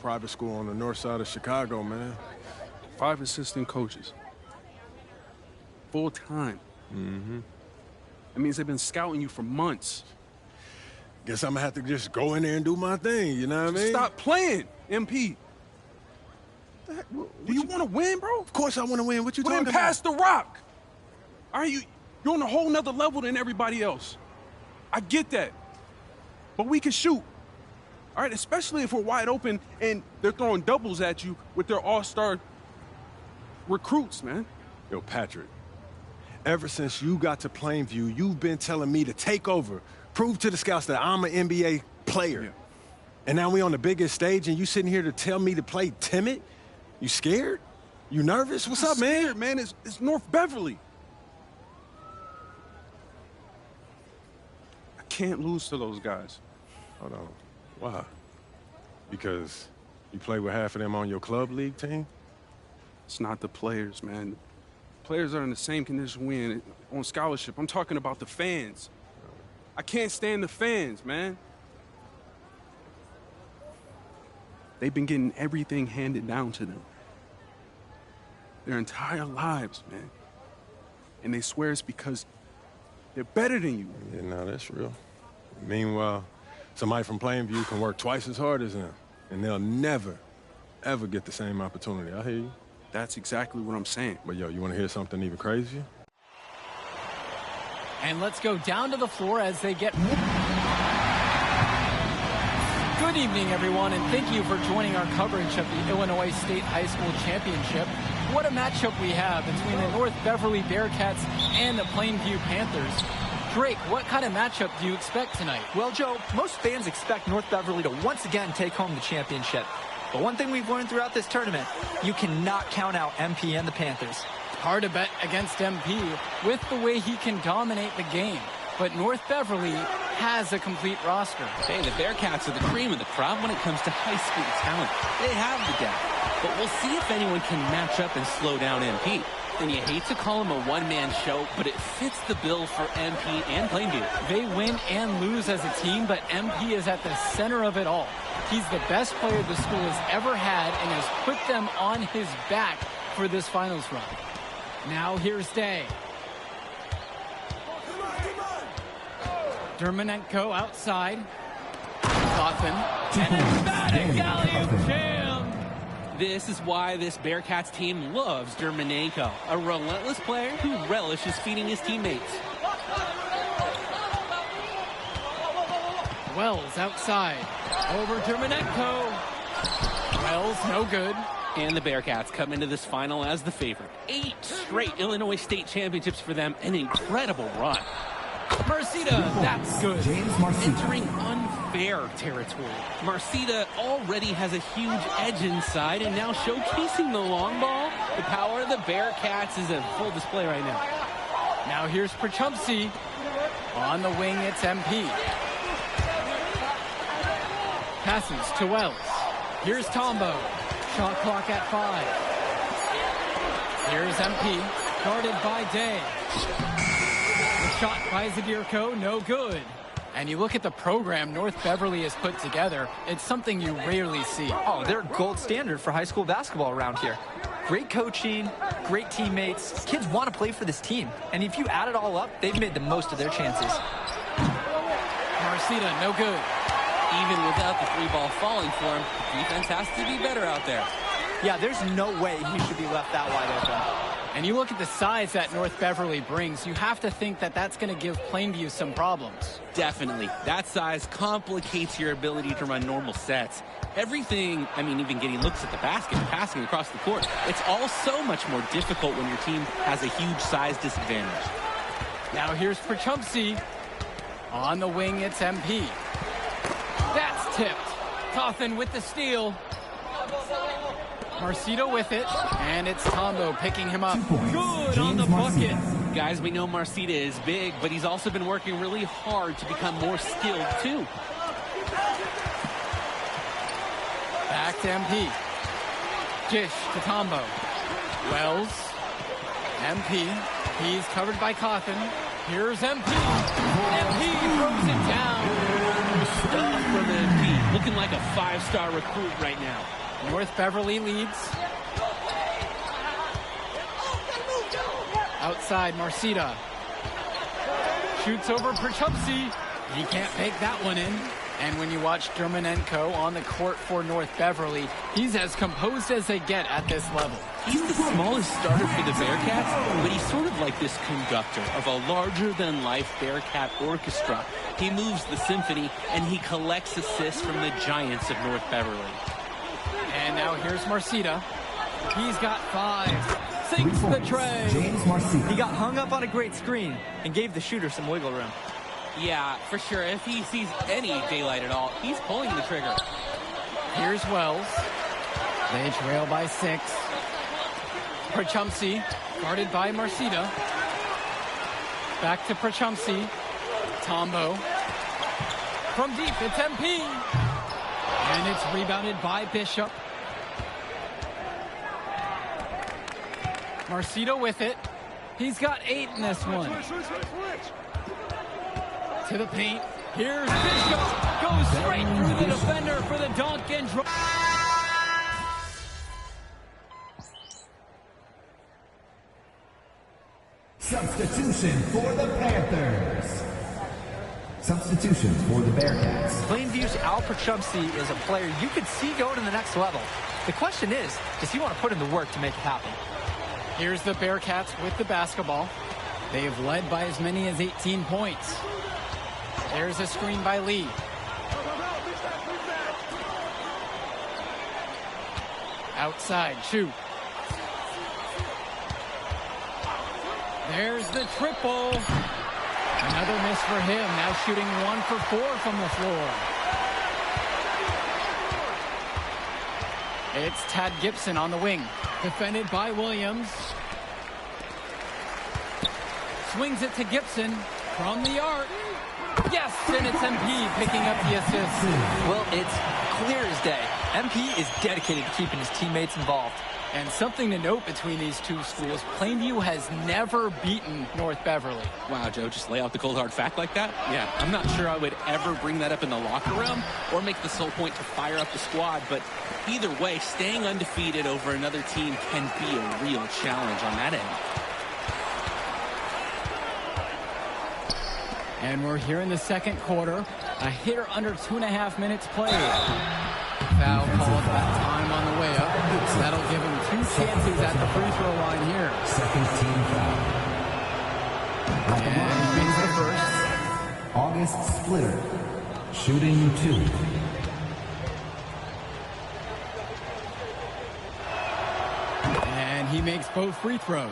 private school on the north side of Chicago, man. 5 assistant coaches. Full time. Mm-hmm. That means they've been scouting you for months. Guess I'm gonna have to just go in there and do my thing, you know what I mean? Stop playing, MP. Do you want to win, bro? Of course I want to win. What you Well, talking then about? pass the rock. All right, you're on a whole nother level than everybody else. I get that. But we can shoot. All right, especially if we're wide open and they're throwing doubles at you with their all-star recruits, man. Yo, Patrick, ever since you got to Plainview, you've been telling me to take over, prove to the scouts that I'm an NBA player. Yeah. And now we on the biggest stage and you sitting here to tell me to play timid? You scared? You nervous? What's up, man? Scared, man. It's North Beverly. I can't lose to those guys. Hold on. Why? Because you play with half of them on your club league team? It's not the players, man. Players are in the same condition we in on scholarship. I'm talking about the fans. I can't stand the fans, man. They've been getting everything handed down to them. Their entire lives, man. And they swear it's because they're better than you. Yeah, no, that's real. Meanwhile, somebody from Plainview can work twice as hard as them, and they'll never, ever get the same opportunity. I hear you. That's exactly what I'm saying. But yo, you want to hear something even crazier? And let's go down to the floor as they get... Good evening, everyone, and thank you for joining our coverage of the Illinois State High School Championship. What a matchup we have between the North Beverly Bearcats and the Plainview Panthers. Drake, what kind of matchup do you expect tonight? Well, Joe, most fans expect North Beverly to once again take home the championship. But one thing we've learned throughout this tournament, you cannot count out MP and the Panthers. Hard to bet against MP with the way he can dominate the game. But North Beverly has a complete roster. Hey, the Bearcats are the cream of the crop when it comes to high school talent. They have the depth. But we'll see if anyone can match up and slow down MP. And you hate to call him a one-man show, but it fits the bill for MP and Plainview. They win and lose as a team, but MP is at the center of it all. He's the best player the school has ever had and has put them on his back for this finals run. Now here's Day. Dermanenko outside. Coffin. And emphatic alley-oop jam. This is why this Bearcats team loves Dermanenko, a relentless player who relishes feeding his teammates. Wells outside. Over Dermanenko. Wells, no good. And the Bearcats come into this final as the favorite. 8 straight Illinois State championships for them, an incredible run. Marcita, that's good. Entering unfair territory. Marcita already has a huge edge inside, and now showcasing the long ball. The power of the Bearcats is a full display right now. Now here's Prachumpsy. On the wing, it's MP. Passes to Wells. Here's Tombo. Shot clock at 5. Here's MP. Guarded by Day. The shot by Zadirko, no good. And you look at the program North Beverly has put together, it's something you rarely see. Oh, they're gold standard for high school basketball around here. Great coaching, great teammates. Kids want to play for this team. And if you add it all up, they've made the most of their chances. Marcita, no good. Even without the 3-ball falling for him, defense has to be better out there. Yeah, there's no way he should be left that wide open. And you look at the size that North Beverly brings, you have to think that that's going to give Plainview some problems. Definitely. That size complicates your ability to run normal sets. Everything, I mean, even getting looks at the basket and passing across the court, it's all so much more difficult when your team has a huge size disadvantage. Now here's Prachumpsy. On the wing, it's MP. That's tipped. Coffin with the steal. Marcito with it, and it's Tombo picking him up. Good on the bucket. Guys, we know Marcita is big, but he's also been working really hard to become more skilled, too. Back to MP. Dish to Tombo. Wells. MP. He's covered by Coffin. Here's MP. MP throws it down. Stuff from MP. looking like a 5-star recruit right now. North Beverly leads. Outside, Marcita. Shoots over Perchupsy. He can't make that one in. And when you watch Dermonenko on the court for North Beverly, he's as composed as they get at this level. He's the smallest starter for the Bearcats, but he's sort of like this conductor of a larger-than-life Bearcat orchestra. He moves the symphony, and he collects assists from the giants of North Beverly. And now here's Marcita. He's got 5. Sinks the tray. He got hung up on a great screen and gave the shooter some wiggle room. Yeah, for sure. If he sees any daylight at all, he's pulling the trigger. Here's Wells. They trail by 6. Perchumsey, guarded by Marcita. Back to Perchumsey. Tombo. From deep, it's MP. And it's rebounded by Bishop. Marcita with it. He's got 8 in this one. To the paint. Here's Bishop. Goes straight through the defender for the dunk and drop. Substitution for the Panthers. Substitution for the Bearcats. Plainview's Al Perchumsey is a player you could see go to the next level. The question is, does he want to put in the work to make it happen? Here's the Bearcats with the basketball. They have led by as many as 18 points. There's a screen by Lee. Outside, Chu. There's the triple. Another miss for him. Now shooting 1 for 4 from the floor. It's Tad Gibson on the wing. Defended by Williams. Swings it to Gibson from the arc. Yes, and it's MP picking up the assist. Well, it's clear as day. MP is dedicated to keeping his teammates involved. And something to note between these two schools, Plainview has never beaten North Beverly. Wow, Joe, just lay out the cold hard fact like that? Yeah, I'm not sure I would ever bring that up in the locker room or make the sole point to fire up the squad, but either way, staying undefeated over another team can be a real challenge on that end. And we're here in the second quarter. A hitter under 2.5 minutes played. Foul called that time on the way up. That'll give him 2 chances at the free throw line here. Second team foul. And he brings the first. August Splitter, shooting 2. And he makes both free throws.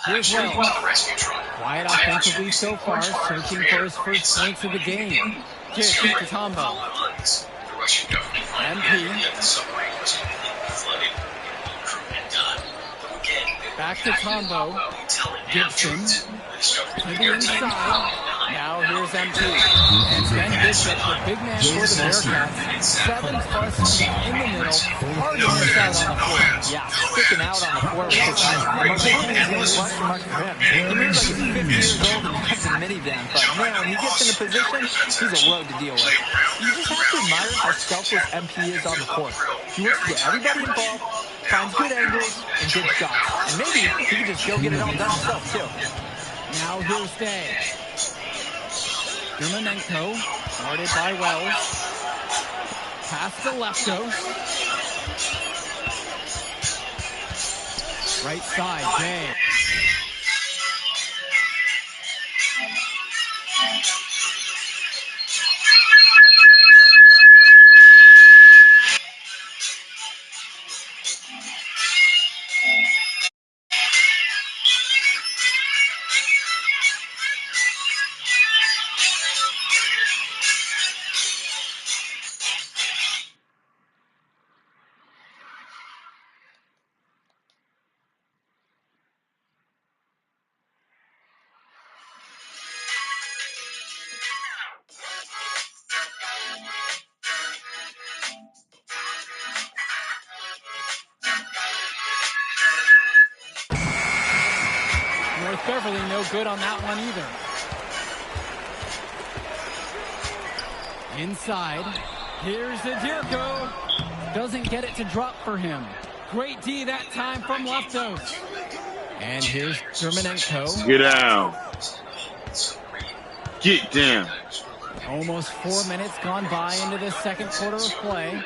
Here's Wells. Quiet offensively so far, searching for his first points of the game. Kick to Tombo. MP. Back to Tombo. Gibson. To the inside. Now here's MP. And Ben Bishop, the big man for the Bearcats. 7 plus in the middle. Hard to miss out on the floor. Yeah, sticking out on the floor with his eyes. He moves like he's 50 years old and has a minivan, but man, when he gets in a position, he's a load to deal with. You just have to admire how selfless MP is on the court. He wants to get everybody involved, finds good angles, and good shots. And maybe he can just go get it all done himself, too. Now here's Day. Dermonenko, guarded by Wells. Pass to Lefko. Right side, Day. Beverly no good on that one either. Inside, here's Adirko. Doesn't get it to drop for him. Great D that time from Leftos. And here's Germanenko. Get down. Get down. Almost 4 minutes gone by into the second quarter of play.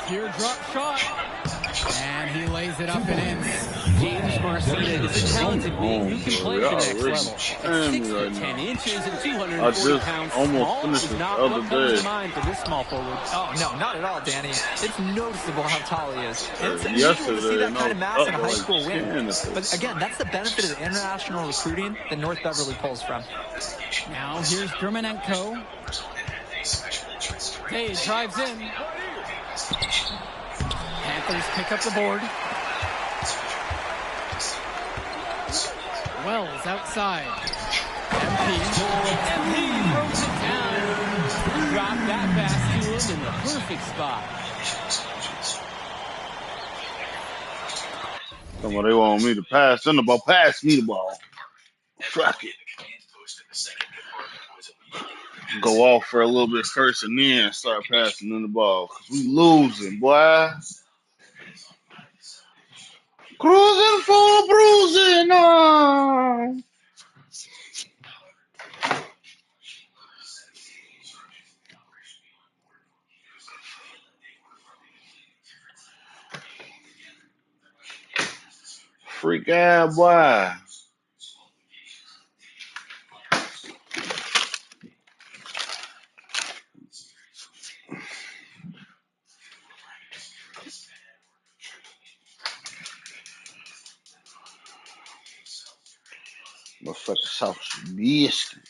Teardrop shot. And he lays it up and in. James Marcina is a talented wing who can play at the next level. At 6 foot 10 inches and 240 pounds, small is not what comes to mind for this small forward. Oh, no, not at all, Danny. It's noticeable how tall he is. It's Yesterday, unusual to see that kind of mass in a high like school win. 10. But again, that's the benefit of the international recruiting that North Beverly pulls from. Now here's Germanenko. Hey, drives in. Panthers pick up the board. Wells outside. MP throws it down. Drop that pass to him in the perfect spot. Somebody want me to pass them the ball. Pass me the ball. Fuck it. Go off for a little bit first and then start passing them the ball. Cause we losing, boy. Cruising for bruising. Freak out, boy. Motherfucker sauce biscuit.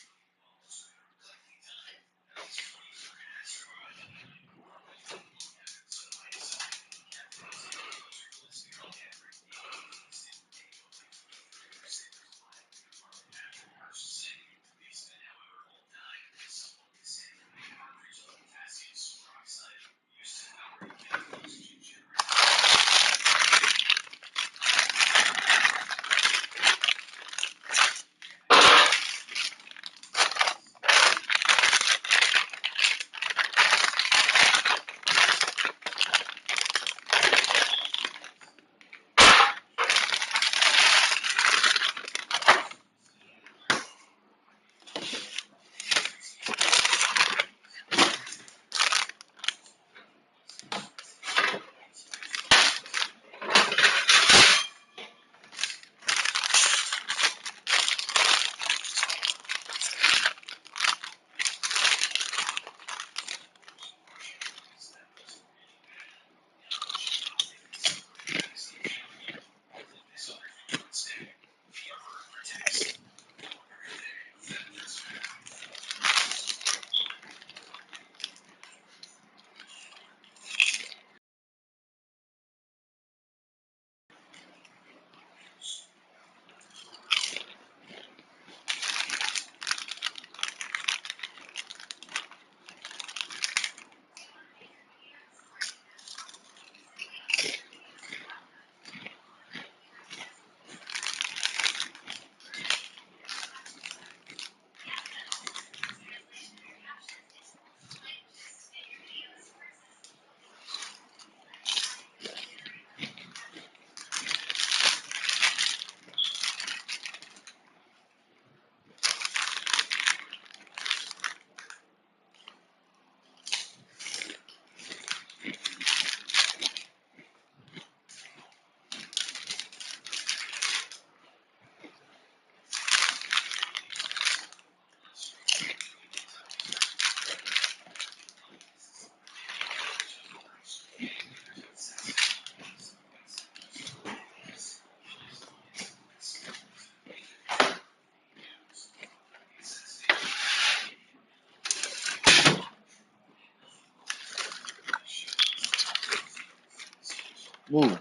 Move.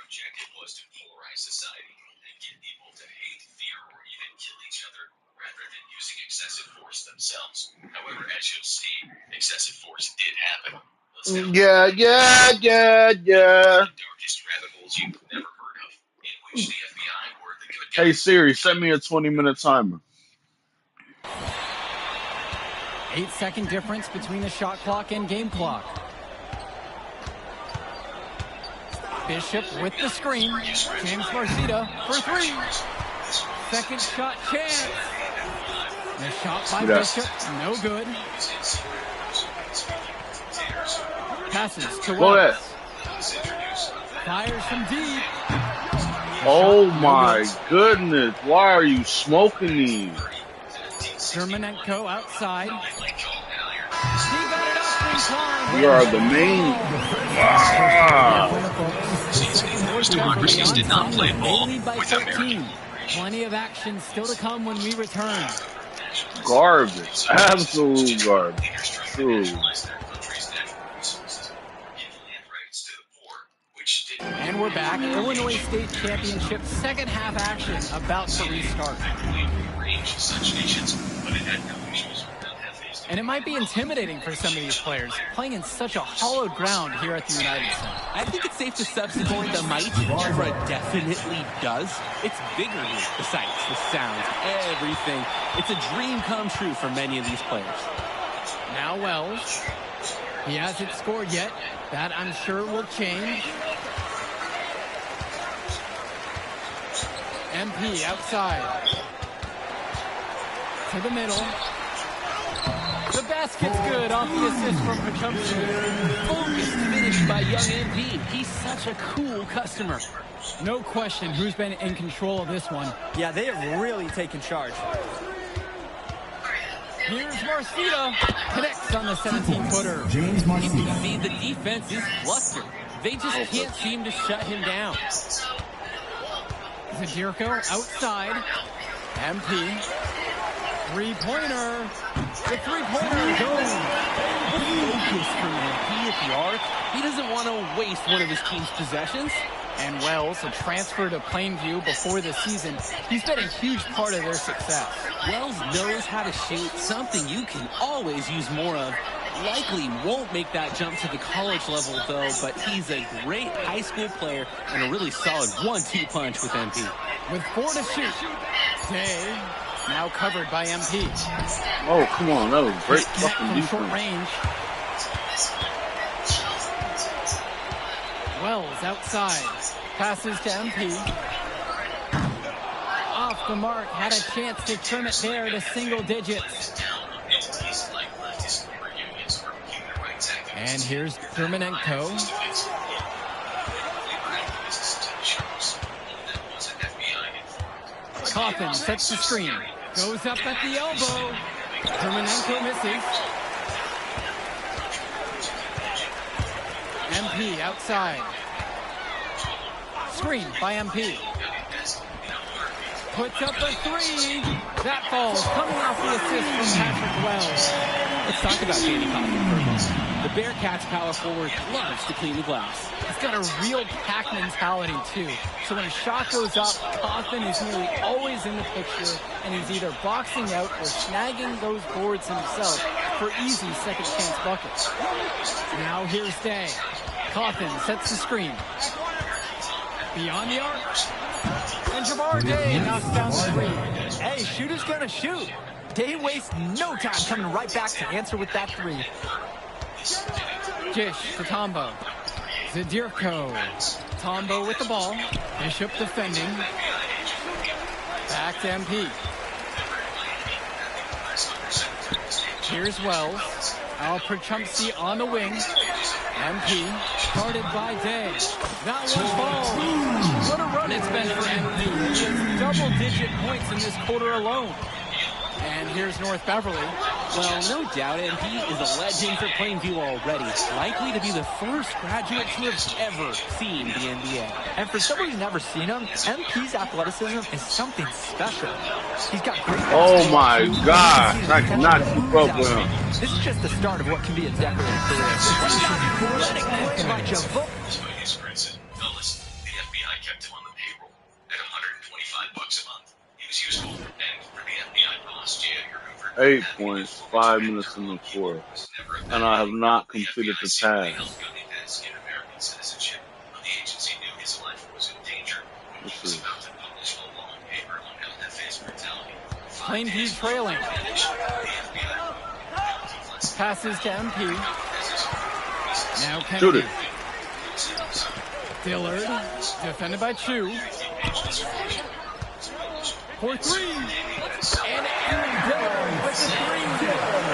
objective was to polarize society and get people to hate, fear, or even kill each other rather than using excessive force themselves. However, as you'll see, excessive force did happen. Yeah. The darkest rabbit holes you've never heard of, in which the FBI were the good guys. Hey Siri, set me a 20-minute timer. 8-second difference between the shot clock and game clock. Bishop with the screen. James Marcita for three. Second shot chance. The shot by Bishop, no good. Passes to Wells. Fires from deep. Oh my goodness, why are you smoking these? Germanenko outside. He got it up in time. You are the main. Democracies did not play ball They lead by 13. Plenty of action still to come when we return. Garbage. Absolute garbage. True. And we're back. Illinois State Championship second half action about to restart. And it might be intimidating for some of these players, playing in such a hollowed ground here at the United Center. I think it's safe to substitute the might for a definitely does. It's bigger here. The sights, the sounds, everything. It's a dream come true for many of these players. Now Wells. He hasn't scored yet. That, I'm sure, will change. MP outside. To the middle. The basket's good off the assist from Pachumsky. Focused finish by young MP. He's such a cool customer. No question who's been in control of this one. Yeah, they have really taken charge. Here's Marcita. Connects on the 17-footer. James You Marcita. can see the defense is flustered. They just can't seem to shut him down. Zadirko outside. MP. Three-pointer. The three-pointer goes. Focus from MP at the arc. He doesn't want to waste one of his team's possessions. And Wells, a transfer to Plainview before the season, he's been a huge part of their success. Wells knows how to shoot, something you can always use more of. Likely won't make that jump to the college level, though, but he's a great high school player and a really solid 1-2 punch with MP. With 4 to shoot. Day, now covered by MP. Oh, come on, that was great Connect fucking from short defense. range. Wells outside. Passes to MP. Off the mark. Had a chance to trim it there to single digits. And here's Germanenko. Coffin sets the screen. Goes up at the elbow. Germanenko misses. MP outside. Screen by MP. Puts up a three. That falls. Coming off the assist from Patrick Wells. Let's talk about Danny Coffin for a moment. The Bearcats power forward loves to clean the glass. He's got a real pack mentality, too. So when a shot goes up, Coffin is nearly always in the picture, and he's either boxing out or snagging those boards himself for easy second chance buckets. Now here's Day. Coffin sets the screen. Beyond the arc. And Jabbar Day knocks down the three. Hey, shooter's gonna shoot. Day wastes no time coming right back to answer with that three. Dish to Tombo. Zadirko. Tombo with the ball. Bishop defending. Back to MP. Here's Wells. Al Perchumsky on the wing. MP. Started by Day. That was ball. What a run it's been for MP. He has double-digit points in this quarter alone. And here's North Beverly. Well, no doubt MP is a legend for Plainview already. Likely to be the first graduate to have ever seen the NBA. And for someone who's never seen him, MP's athleticism is something special. He's got great Oh my basketball. God, I cannot keep up with him. This is just the start of what can be a decorated career. Athletic play by Javook. 8 points, 5 minutes in the fourth. And I have not completed the task. This is... Plainview trailing. Passes to MP. Now Kennedy. Shoot it. Dillard, defended by Chu. For three. And Aaron Dillard with the three.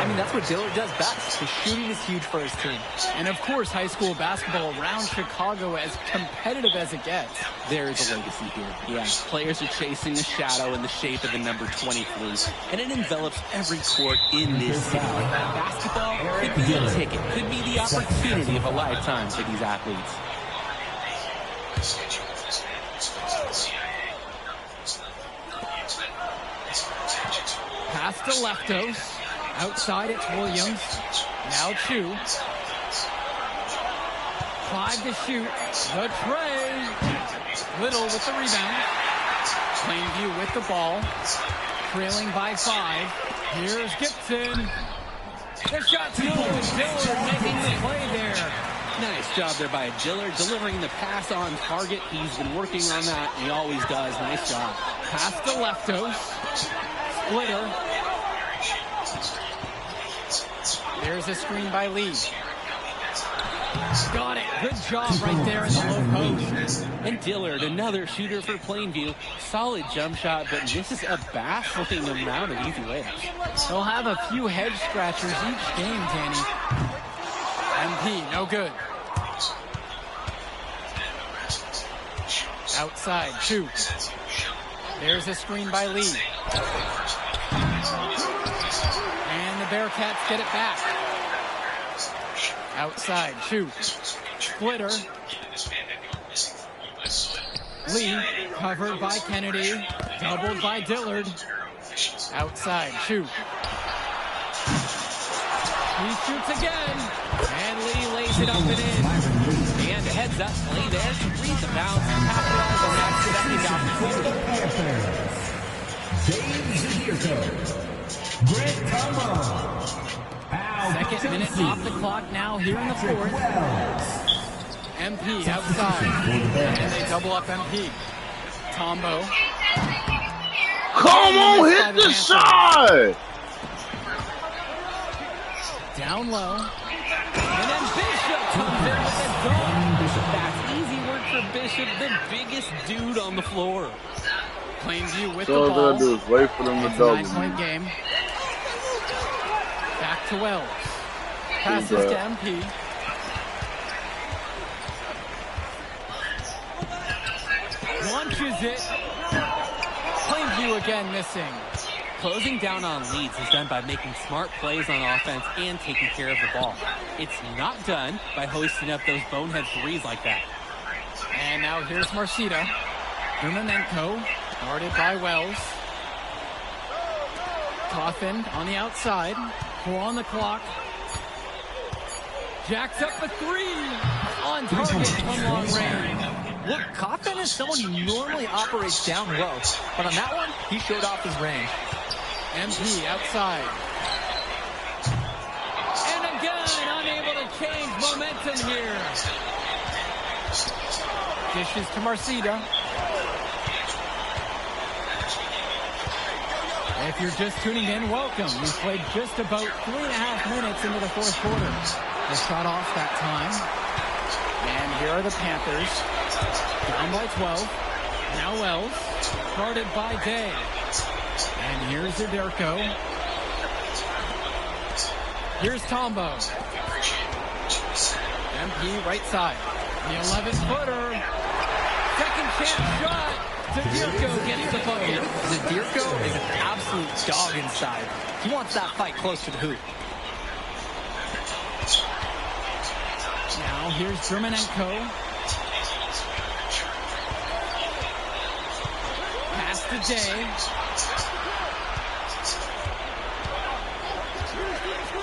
I mean, that's what Dillard does best. His shooting is huge for his team. And of course, high school basketball around Chicago as competitive as it gets. There is a legacy here. Yeah, players are chasing a shadow in the shape of the number 23, and it envelops every court in this city. Basketball could be a ticket, could be the opportunity of a lifetime for these athletes. Pass to Leftos. Outside it's Williams. Now Chu. 5 to shoot. The tray. Little with the rebound. Plainview with the ball. Trailing by 5. Here's Gibson. The shot's good. Dillard making the play there. Nice job there by Dillard, delivering the pass on target. He's been working on that. He always does. Nice job. Pass to Leftos. Splitter. There's a screen by Lee. Got it. Good job right there in the low post. And Dillard, another shooter for Plainview. Solid jump shot, but misses a baffling amount of easy layups. They'll have a few head scratchers each game, Danny. MP, no good. Outside, Chu. There's a screen by Lee. And the Bearcats get it back. Outside, Chu. Splitter. Lee, covered by Kennedy. Doubled by Dillard. Outside, Chu. He shoots again. And Lee lays it up and in. And a heads up play there to read the bounce and capitalize on that opportunity. James Zierko. Grant Tombo. Second minute off the clock now here in the fourth. MP outside. And they double up MP. Tombo. Come on, hit the shot! Down low. And then Bishop comes in with a dunk. That's easy work for Bishop, the biggest dude on the floor. Plainview with So the all I ball. gotta do is wait for them to It's a double 9-point me. game. Back to Wells. Passes to MP. Launches it. Plainview again missing. Closing down on leads is done by making smart plays on offense and taking care of the ball. It's not done by hoisting up those bonehead threes like that. And now here's Marcita. Rumenenko, guarded by Wells. Coffin on the outside. 4 on the clock. Jacks up a 3. On target from long range. Look, Coffin is someone who normally operates down low, but on that one, he showed off his range. MP outside. And again, unable to change momentum here. Dishes to Marcita. If you're just tuning in, welcome. We've played just about 3.5 minutes into the fourth quarter. They shot off that time. And here are the Panthers. Down by 12. Now Wells. Guarded by Day. And here's Zerderko. Here's Tombo. MP right side. The 11-footer. Second chance shot. Zerderko gets the bucket. Zerderko is an absolute dog inside. He wants that fight close to the hoop. Now here's Germanenko. Pass to Day.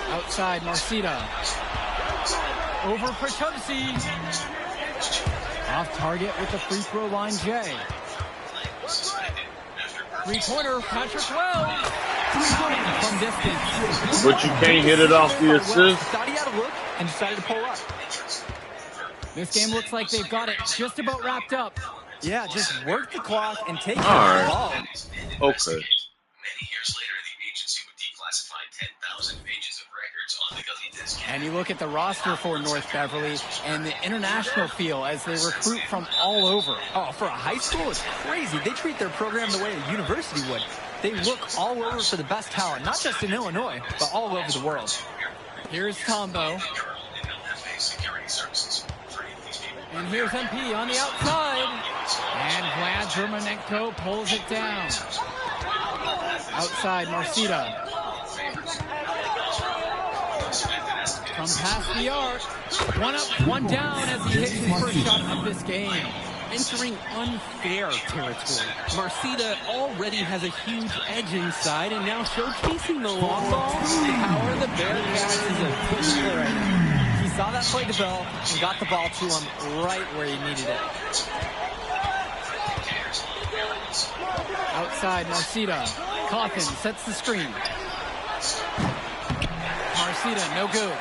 Outside, Marcita. Over Patubsi. Off target with the free throw line, Jay. Three-pointer, Patrick Wells. from distance. But you can't hit it off the assist. Thought he had a look and decided to pull up. This game looks like they've got it just about wrapped up. Yeah, just work the clock and take All care of the right. ball. Okay. Many years later, the agency would declassify 10,000 pages of records on the gully disk. And you look at the roster for North Beverly and the international feel as they recruit from all over. Oh, for a high school, it's crazy. They treat their program the way a university would. They look all over for the best talent, not just in Illinois, but all over the world. Here's Tombo. And here's MP on the outside. And Vlad Germanenko pulls it down. Outside, Marcita. From past the arc. One up, one down as he hits his first shot of this game. Entering unfair territory. Marcita already has a huge edge inside and now showcasing the long ball. The power of the Bearcats is a big right now. He saw that play develop and got the ball to him right where he needed it. Outside, Marcita. Coffin sets the screen. Marcita, no good.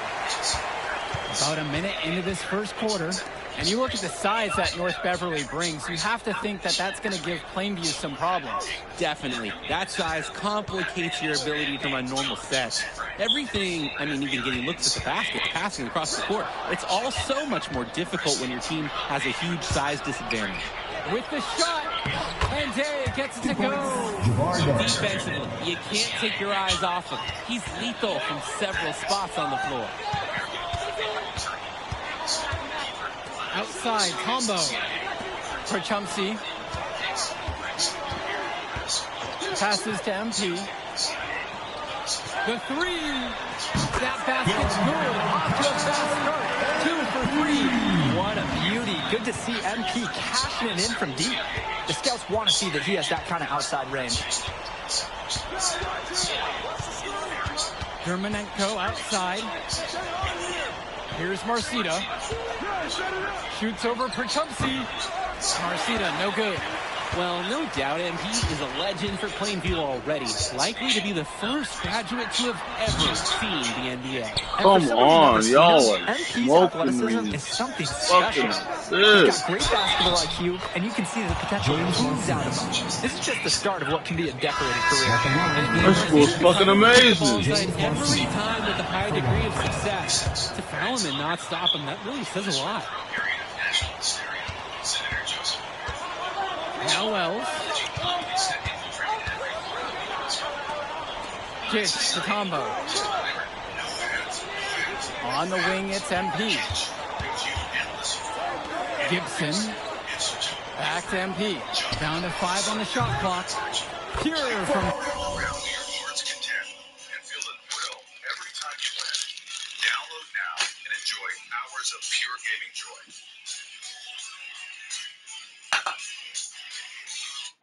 About a minute into this first quarter. And you look at the size that North Beverly brings, you have to think that that's going to give Plainview some problems. Definitely. That size complicates your ability to run normal sets. Everything, I mean, even getting looks at the basket, passing across the court, it's all so much more difficult when your team has a huge size disadvantage. With the shot, and Day gets it to go. Defensively, you can't take your eyes off him. He's lethal from several spots on the floor. Outside, combo for Chumsey. Passes to MP. The three. That basket's good. Off to a fast start. 2 for 3. What a beauty. Good to see MP cashing it in from deep. The scouts want to see that he has that kind of outside range. Germanenko outside. Here's Marcita. Shoots over for Chumsey. Marcita, no good. Well, no doubt MP is a legend for Plainview already. Likely to be the first graduate to have ever seen the NBA. Come on, y'all are MP's smoking athleticism me. is something Fucking special. He's this. got great basketball IQ, and you can see the potential moves out of him. This is just the start of what can be a decorated career. This school's fucking amazing. Every time with a high degree of success. To foul him and not stop him, that really says a lot. Now Wells. Dish to combo. On the wing, it's MP. Gibson. Back to MP. Down to 5 on the shot clock. Pure from... Download now and enjoy hours of pure gaming joy.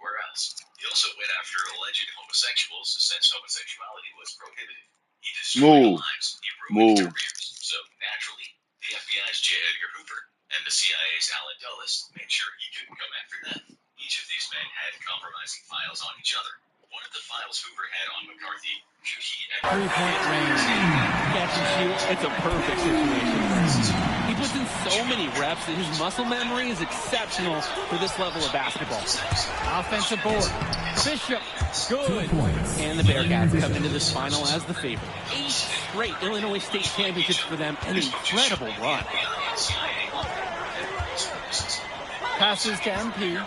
Where else? He also went after alleged homosexuals since homosexuality was prohibited. He destroyed lives. He ruined careers. So naturally, the FBI's J. Edgar Hoover and the CIA's Alan Dulles made sure he couldn't come after them. Each of these men had compromising files on each other. One of the files Hoover had on McCarthy, could he ever... 3-point range. Catch and shoot, it's a perfect situation. He puts in so many reps that his muscle memory is exceptional for this level of basketball. Offensive board. Bishop, good. And the Bearcats come into this final as the favorite. 8 straight Illinois State championships for them, an incredible run. Passes to MP.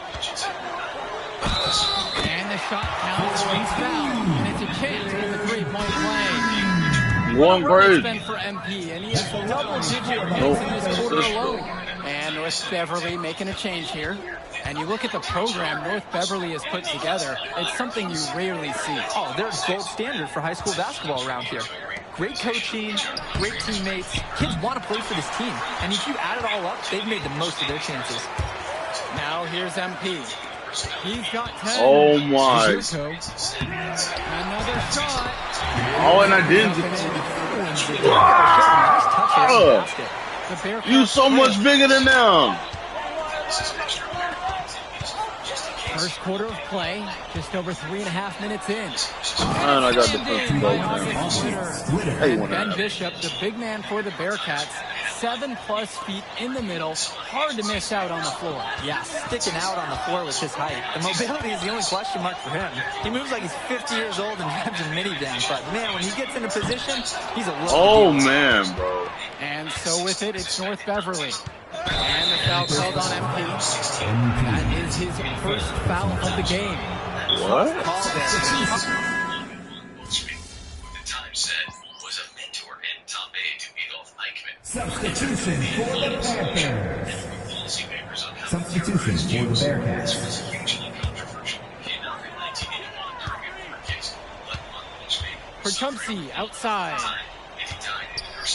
And the shot counts. He's fouled. And it's a chance for the 3-point play. One break. Spent for MP, and he has double-digit points in this quarter alone. And North Beverly making a change here. And you look at the program North Beverly has put together, it's something you rarely see. Oh, they're gold standard for high school basketball around here. Great coaching, great teammates. Kids want to play for this team. And if you add it all up, they've made the most of their chances. Now here's MP. He's got 10. Oh my. Another shot. Oh, and I didn't. You so much bigger than them. First quarter of play, just over 3.5 minutes in. And I got the In by August Splitter. Hey, And Ben Bishop, the big man for the Bearcats, 7+ feet in the middle, hard to miss out on the floor. Yeah, sticking out on the floor with his height. The mobility is the only question mark for him. He moves like he's 50 years old and drives a minivan, but man, when he gets into position, he's a low. Oh man, bro. And so with it, it's North Beverly. And the foul called on MP. That is his first foul of the game. What? The time set was a mentor and top aide to Adolf Eichmann. Substitution for the Panthers. Policymakers on how Substitution for the Bearcats. was hugely controversial. Came out in 1981 during a court case, let alone which made Perchumsey outside.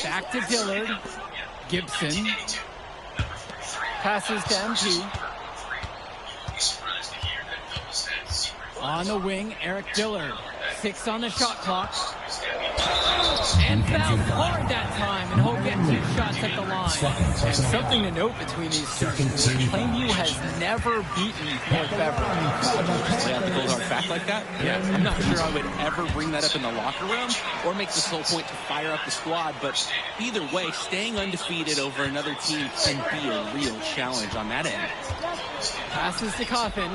Back to Dillard. Gibson. Passes to MP. On the wing, Eric Dillard. 6 on the shot clock. And fouled hard that time, and he'll get 2 shots at the line. And something to note between these two, Plainview has never beaten North Beverly. Lay out the cold hard fact like that? Yeah, I'm not sure I would ever bring that up in the locker room or make the sole point to fire up the squad, but either way, staying undefeated over another team can be a real challenge on that end. Passes to Coffin.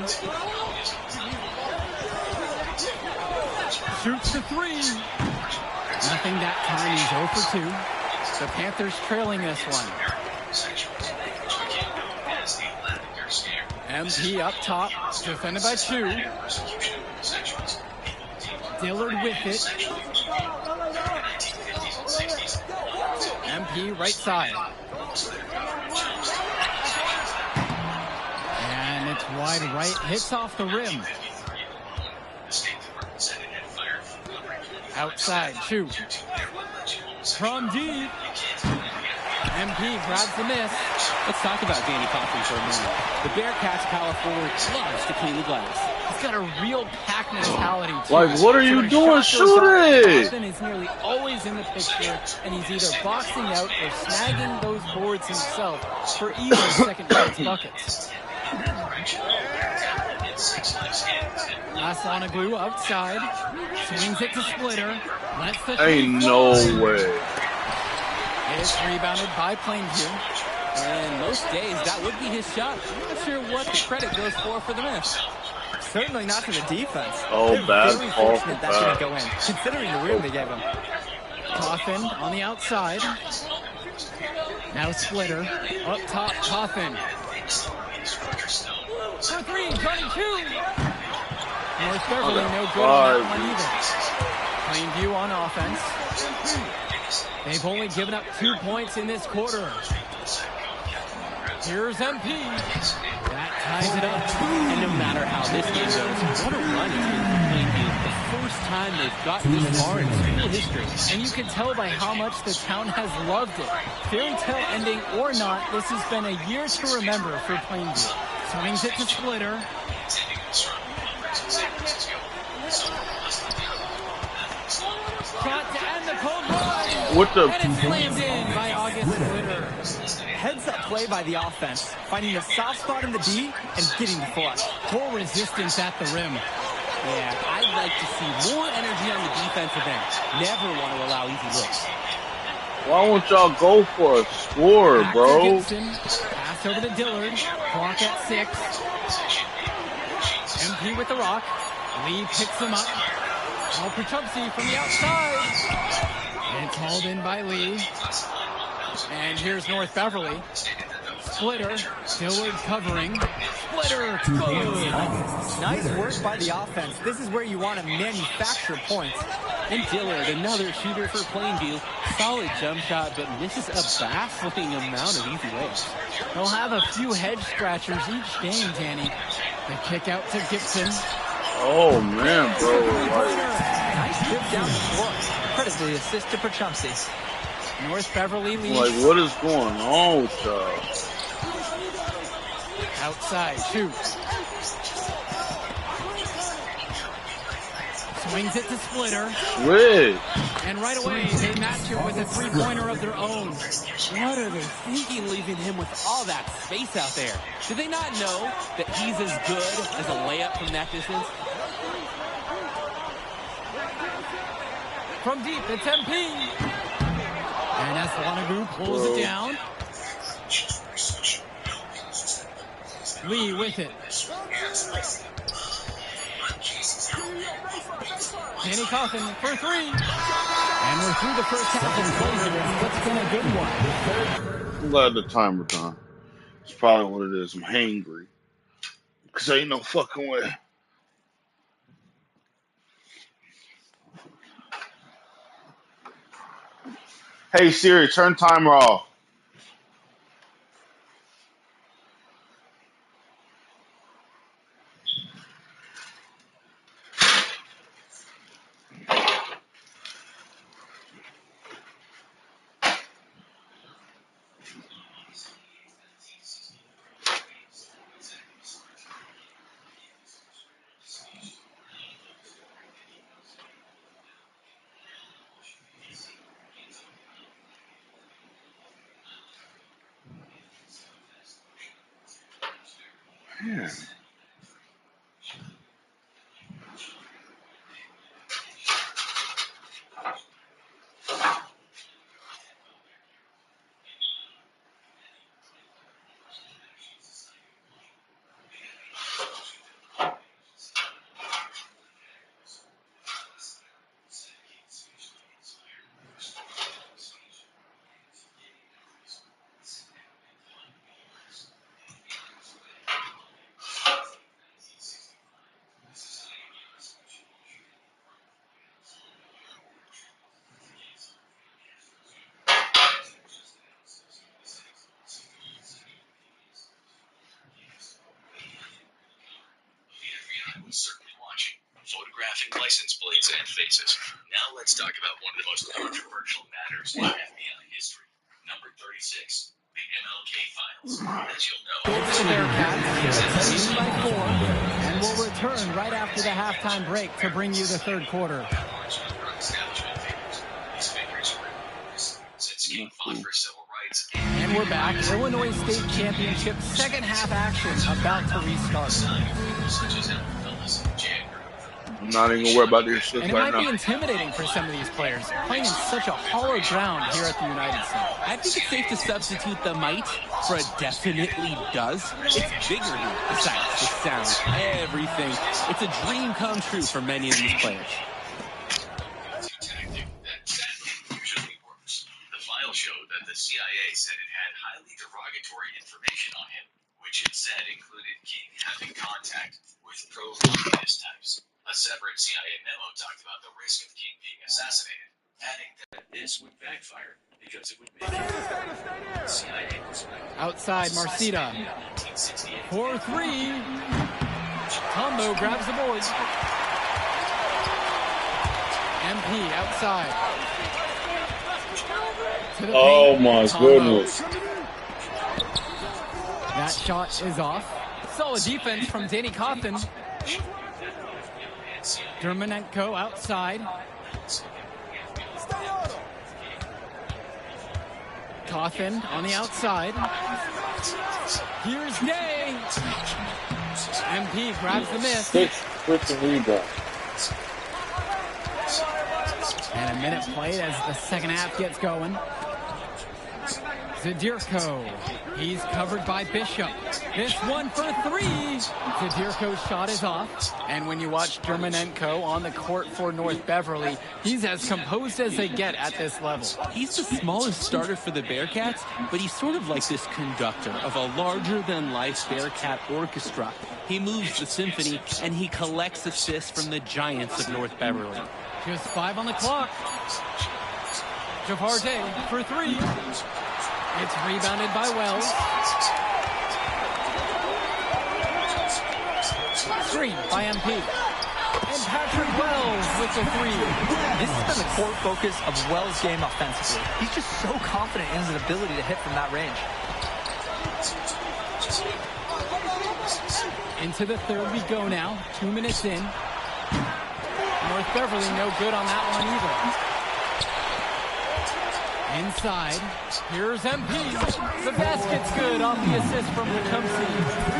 Shoots the 3. Nothing that time. He's 0 for 2. The Panthers trailing this one. MP up top, defended by Chu. Dillard with it. MP right side. And it's wide right, hits off the rim. Outside, Chu. From deep. MP grabs the miss. Let's talk about Danny Coffin for a minute. The Bearcats power forward loves to clean the glass. He's got a real pack mentality, too. Like, what are you when doing? shot goes Shoot up, it! Coffin is nearly always in the picture, and he's either boxing out or snagging those boards himself for easy second chance buckets. Aslanoglu outside, swings it to Splitter, lets the Ain't no way. It's rebounded by Plainview. And most days, that would be his shot. I'm not sure what the credit goes for the miss. Certainly not to the defense. Oh, They're bad very call for fortunate that didn't bad. go in, considering the room they gave him. Coffin on the outside. Now Splitter. Up top, Coffin. For 3, Johnny 2. North Beverly no good on that one either. Plainview on offense. They've only given up 2 points in this quarter. Here's MP. That ties it up. And no matter how this game goes, what a run it's been for Plainview. The first time they've gotten this far in school history. And you can tell by how much the town has loved it. Fairy tale ending or not, this has been a year to remember for Plainview. Swings it to Splitter. Shot to end the cold run. What the? And it's slammed in by August Splitter. Heads up play by the offense, finding a soft spot in the D and getting the flush. Full resistance at the rim. Yeah, I'd like to see more energy on the defensive end. Never want to allow easy looks. Why won't y'all go for a score, Back to bro? Gibson. Pass over to Dillard. Clock at 6. MP with the rock. Lee picks him up. All Perchumsey from the outside. It's hauled in by Lee. And here's North Beverly. Splitter. Dillard covering. Splitter. Good. Nice work by the offense. This is where you want to manufacture points. And Dillard, another shooter for Plainview. Solid jump shot, but misses a baffling amount of easy layups. They'll have a few head scratchers each game, Danny. The kick out to Gibson. Oh man, bro. Like, Nice trip down the floor. Credit the assist to Perchumsey. North Beverly leads. like, what is going on with y'all? Outside, shoot. Swings it to Splitter. Red. And right away, they match it with a three-pointer of their own. What are they thinking leaving him with all that space out there? Do they not know that he's as good as a layup from that distance? From deep, it's MP. And Eswanagu pulls it down. Lee with it. Danny Coffin for three. And we're through the first half and closing it. That's been a good one. I'm glad the timer's on. It's probably what it is. I'm hangry. Because ain't no fucking way. Hey Siri, turn timer off. Man. Was certainly watching, photographing license plates and faces. Now let's talk about one of the most controversial matters in FBI history. Number 36, the MLK files. As you'll know, It's the Bearcats, leading by 4, and we'll return right after the halftime break to bring you the third quarter. These figures were since King fought for civil rights. And we're back. Illinois State Championship second half action about to restart. I'm not even gonna worry about this shit And it right might be now. intimidating for some of these players, playing in such a hollow ground here at the United Center. I think it's safe to substitute the might for a definitely does. It's bigger here. The sights, the sounds, everything. It's a dream come true for many of these players. Tactic that sadly usually works. The file showed that the CIA said it had highly derogatory information on him, which it said included King having contact with pro-communist types. A separate CIA memo talked about the risk of King being assassinated, adding that this would backfire because it would make the CIA Outside, Marcita. 4-3. Tombo grabs the board. MP outside. To the Oh paint. my Tombo. goodness. That shot is off. Solid defense from Danny Coffin. Dermanenko outside. Coffin on the outside. Here's Day. MP grabs the miss. 6 freaking rebounds. And a minute played as the second half gets going. Zadirko. He's covered by Bishop. This one for 3. Zadirko's shot is off. And when you watch Dermanenko on the court for North Beverly, he's as composed as they get at this level. He's the smallest starter for the Bearcats, but he's sort of like this conductor of a larger-than-life Bearcat orchestra. He moves the symphony, and he collects assists from the giants of North Beverly. Just 5 on the clock. Jafar Day for 3. It's rebounded by Wells. Screen by MP. And Patrick Wells with the 3. This has been the core focus of Wells' game offensively. He's just so confident in his ability to hit from that range. Into the third we go now. 2 minutes in. North Beverly no good on that one either. Inside, here's MP. The basket's good off the assist from Tecumseh.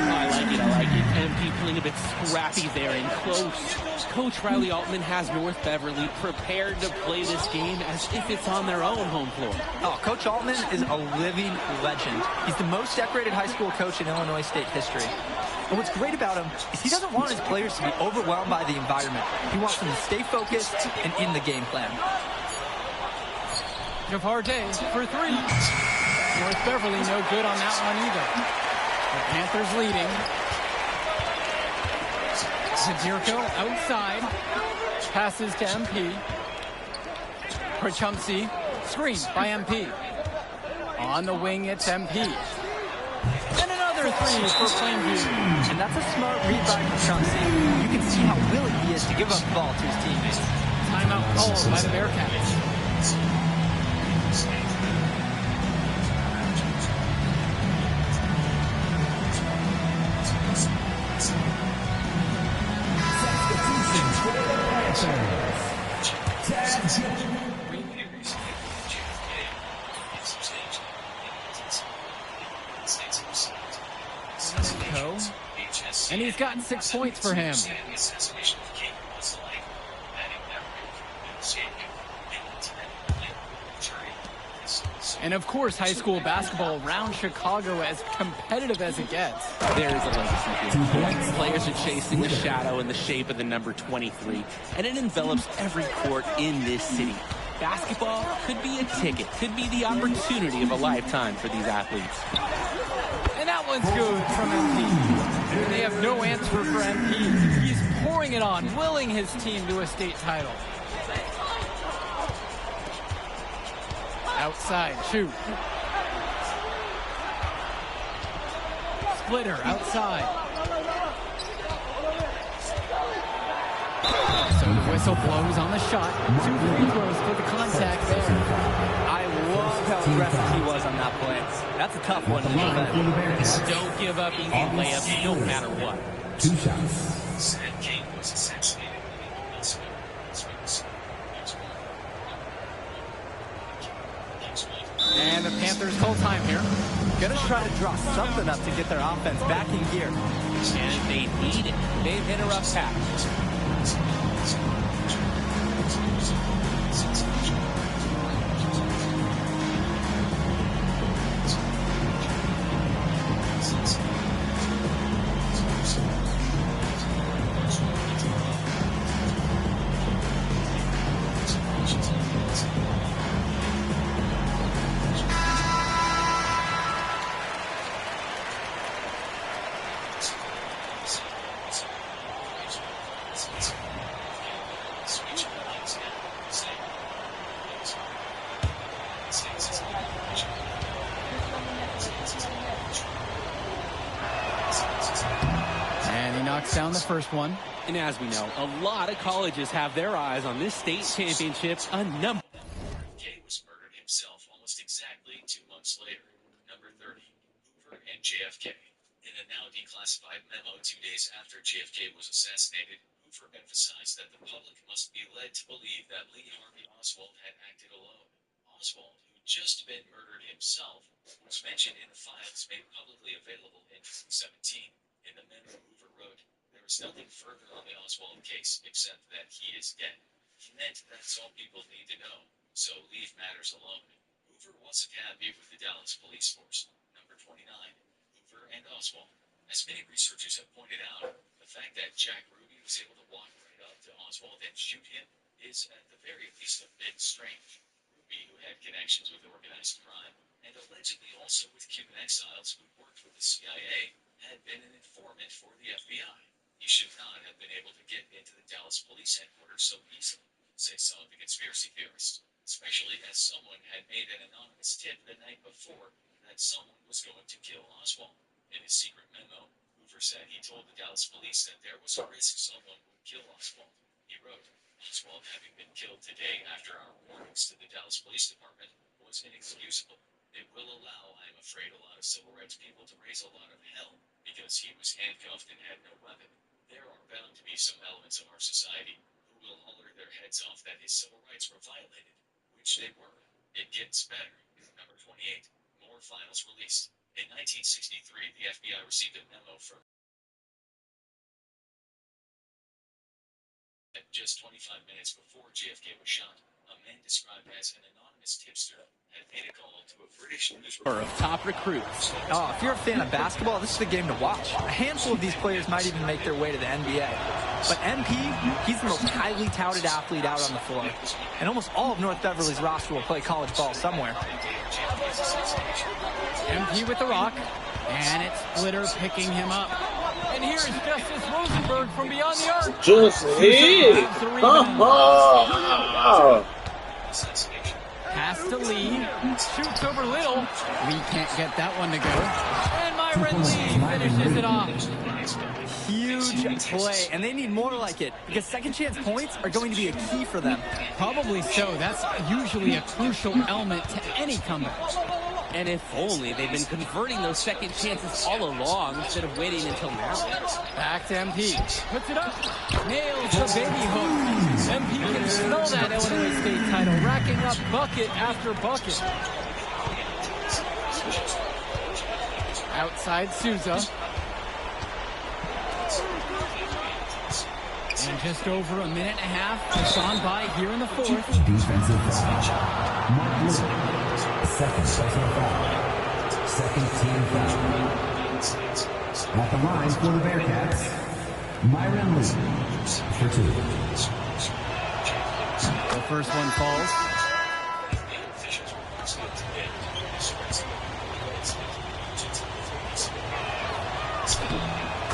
I like it. MP playing a bit scrappy there and close. Coach Riley Altman has North Beverly prepared to play this game as if it's on their own home floor. Oh, Coach Altman is a living legend. He's the most decorated high school coach in Illinois state history. And what's great about him is he doesn't want his players to be overwhelmed by the environment. He wants them to stay focused and in the game plan. Javarde for three. North Beverly no good on that one either. The Panthers leading. Zadirko outside. Passes to MP. Tecumseh. Screen by MP. On the wing, it's MP. And another three for Plainview. And that's a smart read by Tecumseh. You can see how willing he is to give up the ball to his teammates. Timeout called by the Bearcats. And he's got 6 points for him. And of course, high school basketball around Chicago as competitive as it gets. There is a legacy here. Players are chasing the shadow in the shape of the number 23, and it envelops every court in this city. Basketball could be a ticket, could be the opportunity of a lifetime for these athletes. And that one's good from MP. They have no answer for MP. He's pouring it on, willing his team to a state title. Outside, shoot. Splitter, outside. So the whistle blows on the shot. 2 free throws for the contact there. I love how aggressive he was on that play. That's a tough one to defend. Don't give up easy layups, no matter what. 2 shots. And the Panthers call time here. Gonna try to draw something up to get their offense back in gear. And they need it. They've hit a rough patch. Down the first one. And as we know, a lot of colleges have their eyes on this state championship. A number. Kay was murdered himself almost exactly 2 months later. Number 30, Hoover and JFK. In a now declassified memo 2 days after JFK was assassinated, Hoover emphasized that the public must be led to believe that Lee Harvey Oswald had acted alone. Oswald, who'd just been murdered himself, was mentioned in the files made publicly available in 2017. In the memo Hoover wrote, "There is nothing further on the Oswald case except that he is dead." He meant that's all people need to know, so leave matters alone. Hoover wasn't happy with the Dallas police force. Number 29, Hoover and Oswald. As many researchers have pointed out, the fact that Jack Ruby was able to walk right up to Oswald and shoot him is at the very least a bit strange. Ruby, who had connections with organized crime, and allegedly also with Cuban exiles who worked for the CIA, had been an informant for the FBI. He should not have been able to get into the Dallas police headquarters so easily, say some of the conspiracy theorists, especially as someone had made an anonymous tip the night before that someone was going to kill Oswald. In his secret memo, Hoover said he told the Dallas police that there was a risk someone would kill Oswald. He wrote, "Oswald having been killed today after our warnings to the Dallas Police Department was inexcusable. It will allow, I am afraid, a lot of civil rights people to raise a lot of hell because he was handcuffed and had no weapon. There are bound to be some elements of our society who will holler their heads off that his civil rights were violated, which they were. It gets better. Number 28. More files released. In 1963, the FBI received a memo from just 25 minutes before JFK was shot. A man described as an anonymous tipster had made a call to a British news Of top recruits. Oh, if you're a fan of basketball, this is the game to watch. A handful of these players might even make their way to the NBA. But MP, he's the most highly touted athlete out on the floor. And almost all of North Beverly's roster will play college ball somewhere. MP with the rock, and it's Splitter picking him up. And here's Justice Rosenberg from beyond the arc. Just hit. Pass to Lee, shoots over Little. Lee can't get that one to go. And Myron Lee finishes it off. Huge play, and they need more like it, because second chance points are going to be a key for them. Probably so. That's usually a crucial element to any comeback. And if only they've been converting those second chances all along instead of waiting until now. Back to MP. Puts it up. Nails the baby hook. MP can smell that Illinois State title, racking up bucket after bucket. Outside Souza. And just over a minute and a half has gone by here in the fourth. Defensive foul. Mark Little. Second personal foul. Second team foul. At the line for the Bearcats, Myron Lee for 2. The first one falls.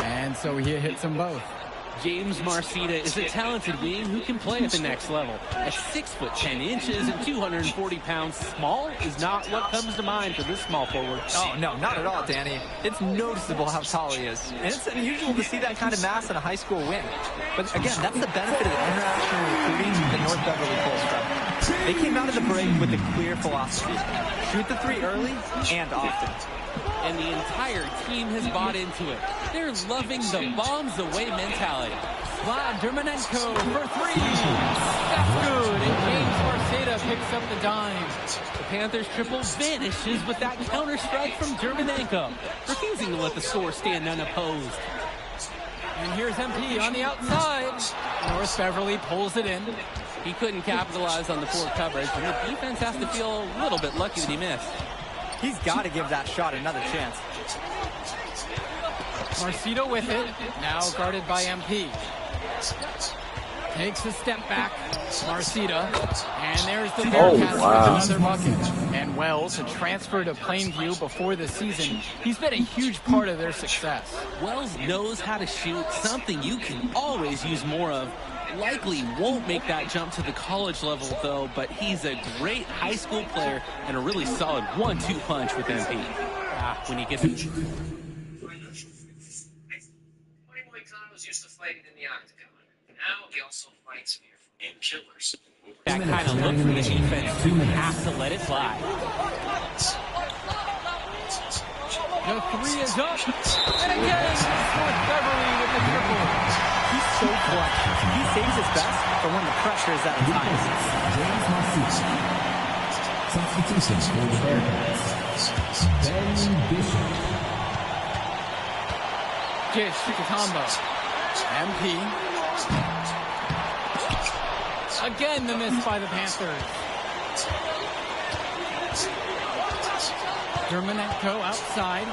And so he hits them both. James Marcita is a talented wing who can play at the next level. At 6'10" and 240 pounds, small is not what comes to mind for this small forward. Oh, no, not at all, Danny. It's noticeable how tall he is. And it's unusual to see that kind of mass in a high school win. But again, that's the benefit of the international recruiting that North Beverly pulls from. They came out of the break with a clear philosophy. Shoot the three early and often. And the entire team has bought into it. They're loving the bombs away mentality. Vlad Dermanenko for three. That's good. And James Marceta picks up the dime. The Panthers triple vanishes with that counter strike from Dermanenko, refusing to let the score stand unopposed. And here's MP on the outside. North Beverly pulls it in. He couldn't capitalize on the poor coverage, and the defense has to feel a little bit lucky that he missed. He's got to give that shot another chance. Marcito with it, now guarded by MP. Takes a step back, Marcita, and there's the Bearcats with another bucket. And Wells, a transfer to Plainview before the season, he's been a huge part of their success. Wells knows how to shoot, something you can always use more of. Likely won't make that jump to the college level, though, but he's a great high school player and a really solid 1-2 punch with MP. When he gets it. Tony Moicano's used to fighting in the octagon. Now he also fights in killers. That kind of look for the defense to have to let it fly. The three is up, and again, North Beverly with the triple. He's so clutch. He saves his best for when the pressure is at its highest. James Marcita. Substitution for the Bearcats, Ben Bishop. Gish to combo. MP. Again, the miss by the Panthers. Dermanenko outside.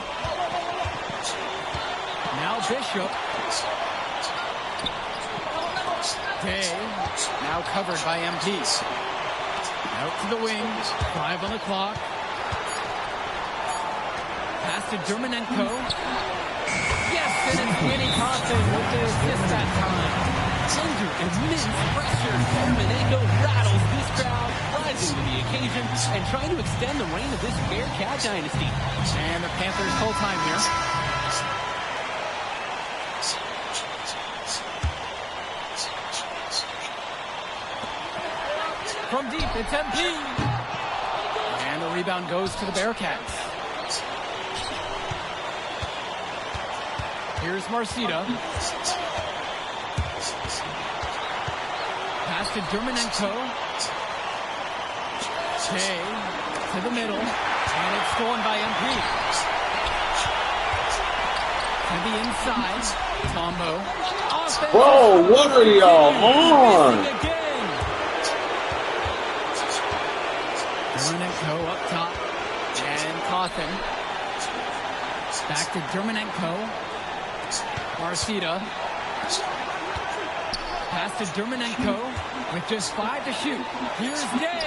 Now Bishop. Day, now covered by MP. Out to the wing, 5 on the clock. Pass to Dermanenko. Yes, and it's Winnie Cawthon with the assist that time. Under immense pressure, Dermanenko rattles this crowd, rising to the occasion and trying to extend the reign of this Bearcat dynasty. And the Panthers full time here. From deep, it's MP. And the rebound goes to the Bearcats. Here's Marcita. Pass to Dermanenko. Jay to the middle, and it's stolen by MP. To the inside, Tombo. Offense. Whoa, what are y'all on? Again. Dermanenko up top, and Cawthon. Back to Dermanenko. Marcita. Pass to Dermanenko with just 5 to shoot. Here's Day.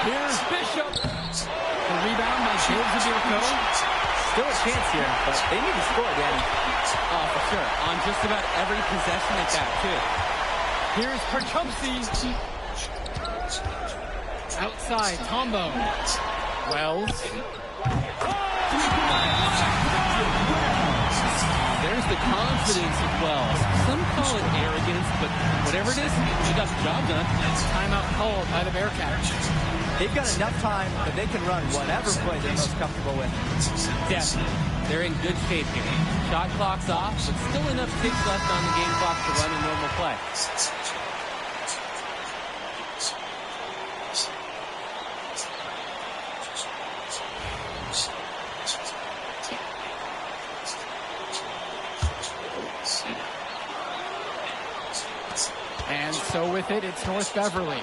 Here's Bishop. The rebound by Zabirko. Still a chance here, but they need to score, Danny. Oh, for sure. On just about every possession at that, too. Here's Perchumsi. Outside, Tombo. Wells. There's the confidence of Wells. Some call it arrogance, but whatever it is, he got the job done. Timeout called by the Bearcats. They've got enough time that they can run whatever play they're most comfortable with. Definitely. They're in good shape here. Shot clock's off, but still enough ticks left on the game clock to run a normal play. And so with it, it's North Beverly.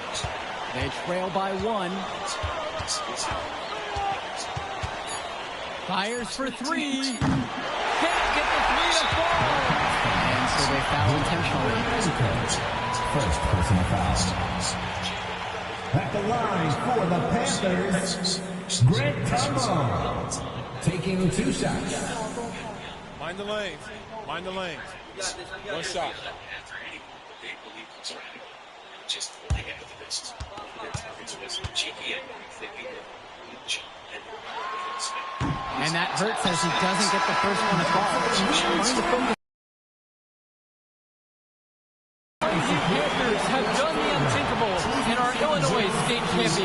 They trail by 1. Fires for 3. Can't get the 3 to fall. And so they foul intentionally. First personal foul. At the line for the Panthers, Greg Tombo. Taking 2 shots. Mind the lanes. Mind the lanes. One shot. Just they have the best. Their targets was cheeky and thinking And that hurts as he doesn't get the first one to fall. The Panthers have done the unthinkable and are Illinois state champions.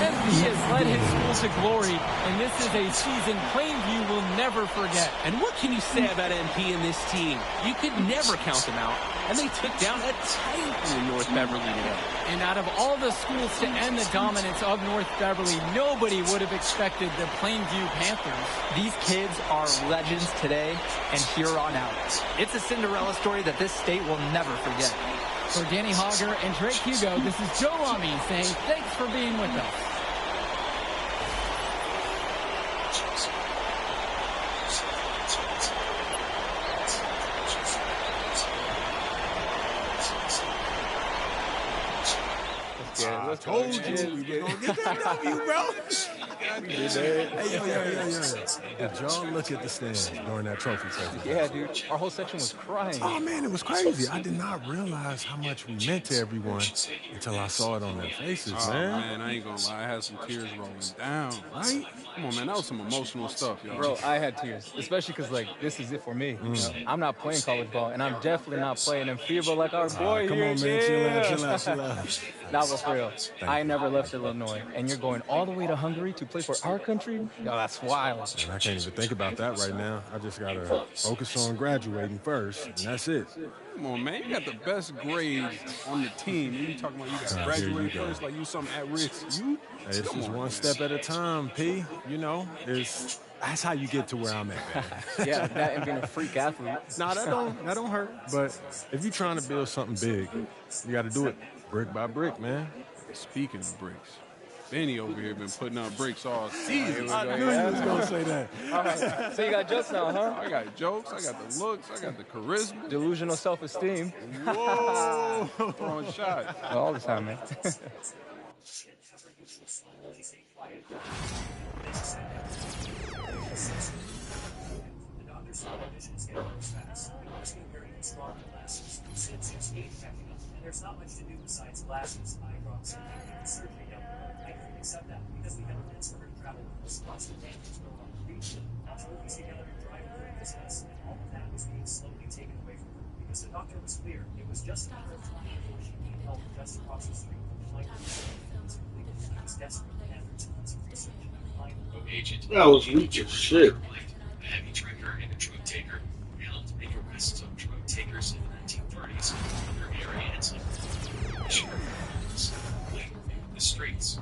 MP has led his school to glory, and this is a season Plainview will never forget. And what can you say about MP and this team? You could never count them out. And they took down a Titan in North Beverly today. And out of all the schools to end the dominance of North Beverly, nobody would have expected the Plainview Panthers. These kids are legends today and here on out. It's a Cinderella story that this state will never forget. For Danny Hogger and Drake Hugo, this is Joe Lamy saying thanks for being with us. I told you we were gonna get that W, bro. Hey, yo. Did y'all look at the stands during that trophy ceremony? Yeah, dude. Our whole section was crying. Oh, man, it was crazy. I did not realize how much we meant to everyone until I saw it on their faces, man. I ain't gonna lie. I had some tears rolling down. Right? Come on, man. That was some emotional stuff, y'all. Bro, I had tears, especially because, like, this is it for me. You know? I'm not playing college ball, and I'm definitely not playing in FIBA like our boy come here. on, man. Chill out. Nah, but for real, I never left Illinois, and you're going all the way to Hungary to play for our country? Yo, that's wild. And I can't even think about that right now. I just got to focus on graduating first, and that's it. Come on, man. You got the best grades on the team. You talking about you got to graduate first like you something at risk. Hey, it's just one step at a time, P. You know, that's how you get to where I'm at, man. Yeah, that and being a freak athlete. Nah, that don't hurt. But if you're trying to build something big, you got to do it brick by brick, man. Speaking of bricks, Benny over here been putting up bricks all season. I knew you was going to say that. All right, so you got jokes now, huh? I got jokes, I got the looks, I got the charisma. Delusional self-esteem. Whoa! Throwing shots. All the time, man. There's not much to do besides glasses, eye drops, and surgery. I couldn't accept that because we have plans for her to travel with us across the Atlantic no longer reach. After movies together and drive her in business, and all of that was being slowly taken away from her because the doctor was clear it was just a matter of time before she needed help just across the street from the flight. He was desperate and after 2 months of research, That was weak as shit. A heavy drinker and a drug taker, helped make arrests of drug takers in the 1930s under Harry Hansen. Sure, the the streets.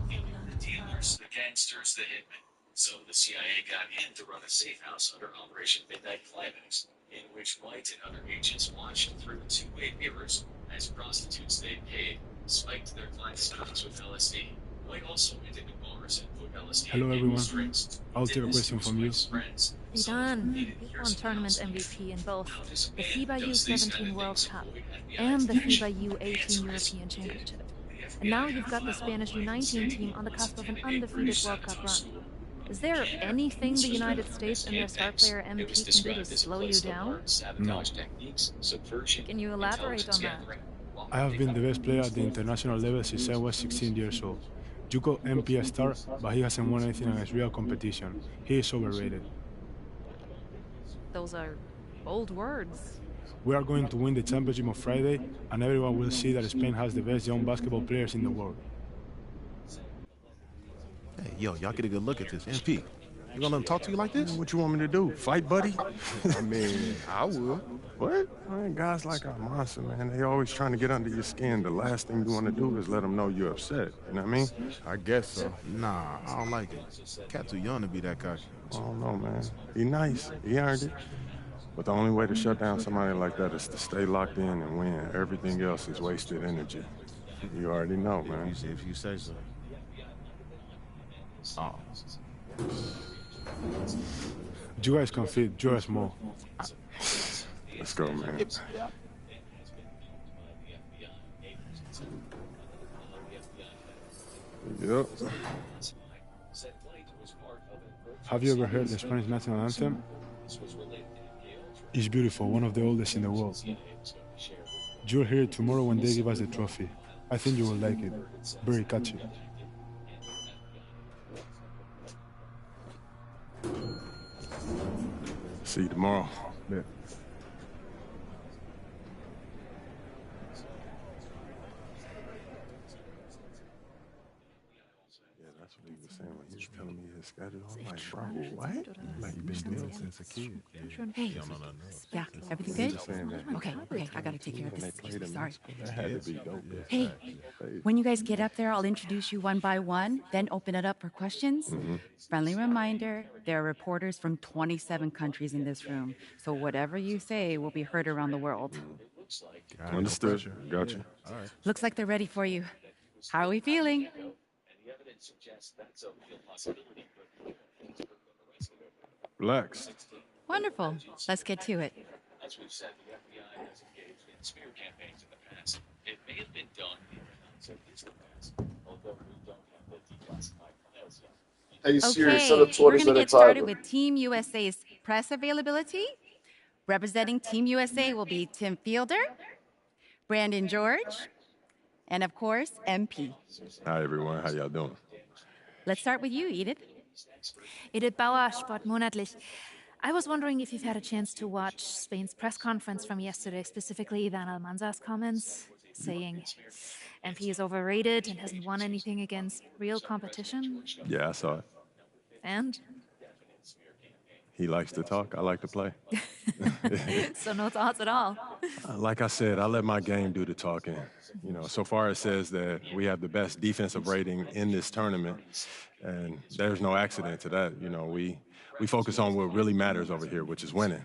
The dealers, the gangsters, the hitmen. So the CIA got in to run a safe house under Operation Midnight Climax, in which White and other agents watched through two-way mirrors as prostitutes they paid spiked their clients' drugs with LSD. White also went into bars and put LSD Hello, in everyone. people's drinks. I'll take a question from you. Zidane, he won tournament MVP in both the FIBA U17 World Cup and the FIBA U18 European Championship. And now you've got the Spanish U19 team on the cusp of an undefeated World Cup run. Is there anything the United States and their star player MP can do to slow you down? No. Can you elaborate on that? I have been the best player at the international level since I was 16 years old. You call MP a star, but he hasn't won anything against real competition. He is overrated. Those are bold words. We are going to win the championship on Friday, and everyone will see that Spain has the best young basketball players in the world. Hey, yo, y'all get a good look at this. MP, you gonna let him talk to you like this? What you want me to do? Fight, buddy? I mean, I would. What? Man, guys like our monster, man, they always trying to get under your skin. The last thing you want to do is let them know you're upset. You know what I mean? I guess so. Nah, I don't like it. Cat too young to be that cocky. I don't know, man. He nice. He earned it. But the only way to shut down somebody like that is to stay locked in and win. Everything else is wasted energy. You already know, man. If you say so. Oh. You guys can fit just more. Let's go, man. Yep. Have you ever heard the Spanish national anthem? It's beautiful, one of the oldest in the world. You'll hear it tomorrow when they give us the trophy. I think you will like it. Very catchy. See you tomorrow. Yeah. That's what he was saying when he was telling me his schedule. I'm like, bro, what? Like, you've been still since a kid. Hey, yeah, everything good? Okay, I gotta take care of this. Sorry. That had to be dope. Hey, when you guys get up there, I'll introduce you one by one, then open it up for questions. Friendly reminder, there are reporters from 27 countries in this room, so whatever you say will be heard around the world. Understood. Gotcha. All right. Looks like they're ready for you. How are we feeling? Relax. Wonderful. Let's get to it. As we've said, the FBI has engaged in smear campaigns in the past. It may have been done in the United States in the past, although we don't have the declassified files yet. Hey Siri, set a Okay, we're 20 gonna get minute started timer. with Team USA's press availability. Representing Team USA will be Tim Fielder, Brandon George, and of course, MP. Hi, everyone. How y'all doing? Let's start with you, Edith. Edith Bauer, Sport Monatlich. I was wondering if you've had a chance to watch Spain's press conference from yesterday, specifically Ivan Almanza's comments, saying MP is overrated and hasn't won anything against real competition. Yeah, I saw it. And? He likes to talk. I like to play. So no thoughts at all. Like I said, I let my game do the talking. You know, so far it says that we have the best defensive rating in this tournament, and there's no accident to that. You know, we focus on what really matters over here, which is winning.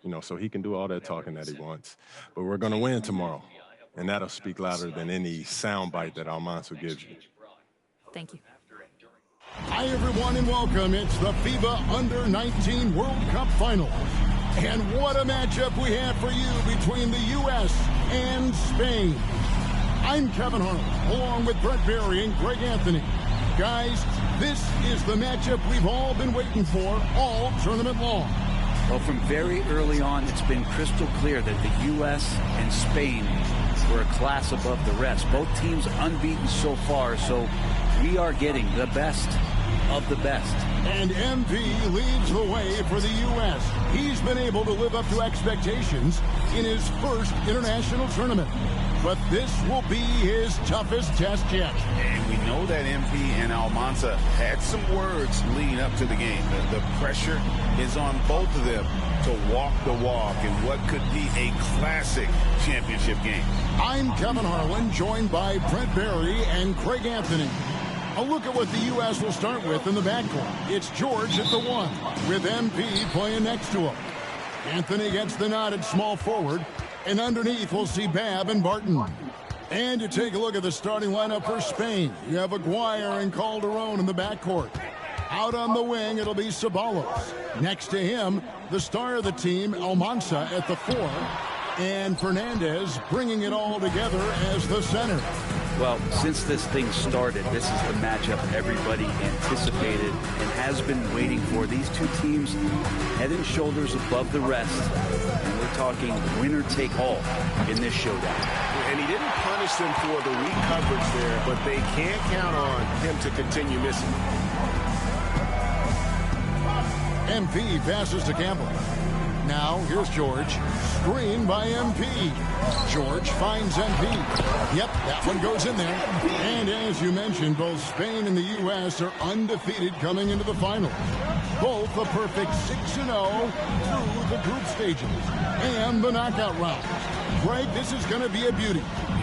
You know, so he can do all that talking that he wants. But we're going to win tomorrow, and that'll speak louder than any soundbite that Almanza gives you. Thank you. Hi, everyone, and welcome. It's the FIBA Under-19 World Cup Final. And what a matchup we have for you between the U.S. and Spain. I'm Kevin Harlan, along with Brett Berry and Greg Anthony. Guys, this is the matchup we've all been waiting for all tournament long. Well, from very early on, it's been crystal clear that the U.S. and Spain were a class above the rest. Both teams unbeaten so far, so we are getting the best of the best. And MP leads the way for the U.S. He's been able to live up to expectations in his first international tournament. But this will be his toughest test yet. And we know that MP and Almanza had some words leading up to the game. The pressure is on both of them to walk the walk in what could be a classic championship game. I'm Kevin Harlan, joined by Brett Berry and Craig Anthony. A look at what the U.S. will start with in the backcourt. It's George at the 1, with MP playing next to him. Anthony gets the nod at small forward, and underneath we'll see Babb and Barton. And you take a look at the starting lineup for Spain. You have Aguirre and Calderon in the backcourt. Out on the wing, it'll be Ceballos. Next to him, the star of the team, Almanza at the 4, and Fernandez bringing it all together as the center. Well, since this thing started, this is the matchup everybody anticipated and has been waiting for. These two teams head and shoulders above the rest, and we're talking winner take all in this showdown. And he didn't punish them for the weak coverage there, but they can't count on him to continue missing. MP passes to Campbell. Now, here's George. Screen by MP. George finds MP. Yep, that one goes in there. And as you mentioned, both Spain and the U.S. are undefeated coming into the finals. Both a perfect 6-0 through the group stages and the knockout round. Greg, this is going to be a beauty.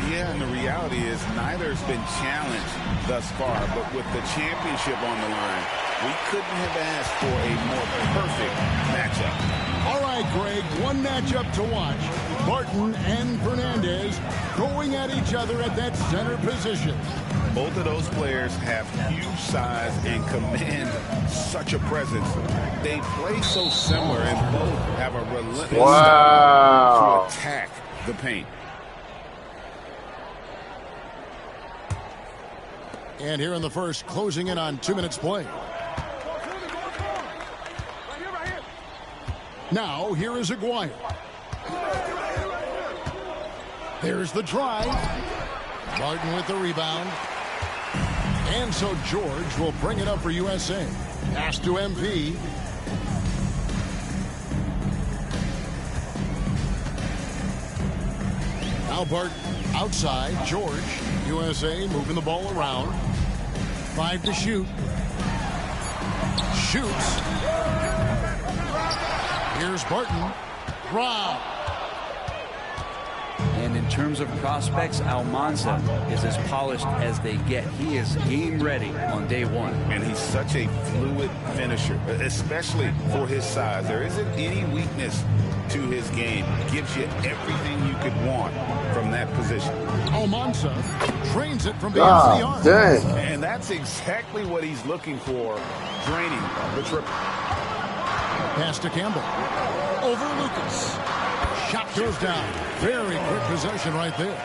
Yeah, and the reality is neither's been challenged thus far, but with the championship on the line, we couldn't have asked for a more perfect matchup. All right, Greg, one matchup to watch. Barton and Fernandez going at each other at that center position. Both of those players have huge size and command such a presence. They play so similar and both have a relentless style to attack the paint. And here in the first, closing in on 2 minutes play. Now, here is Aguirre. There's the drive. Barton with the rebound. And so George will bring it up for USA. Pass to MP. Now Barton outside. George. USA moving the ball around. 5 to shoot. Shoots. Here's Barton. Rob. And in terms of prospects, Almanza is as polished as they get. He is game ready on day one. And he's such a fluid finisher, especially for his size. There isn't any weakness to his game. Gives you everything you could want from that position. Almanza trains it from beyond the arc. Dang. And that's exactly what he's looking for, draining the triple. Pass to Campbell. Over Lucas. Shot goes down. Very quick possession right there.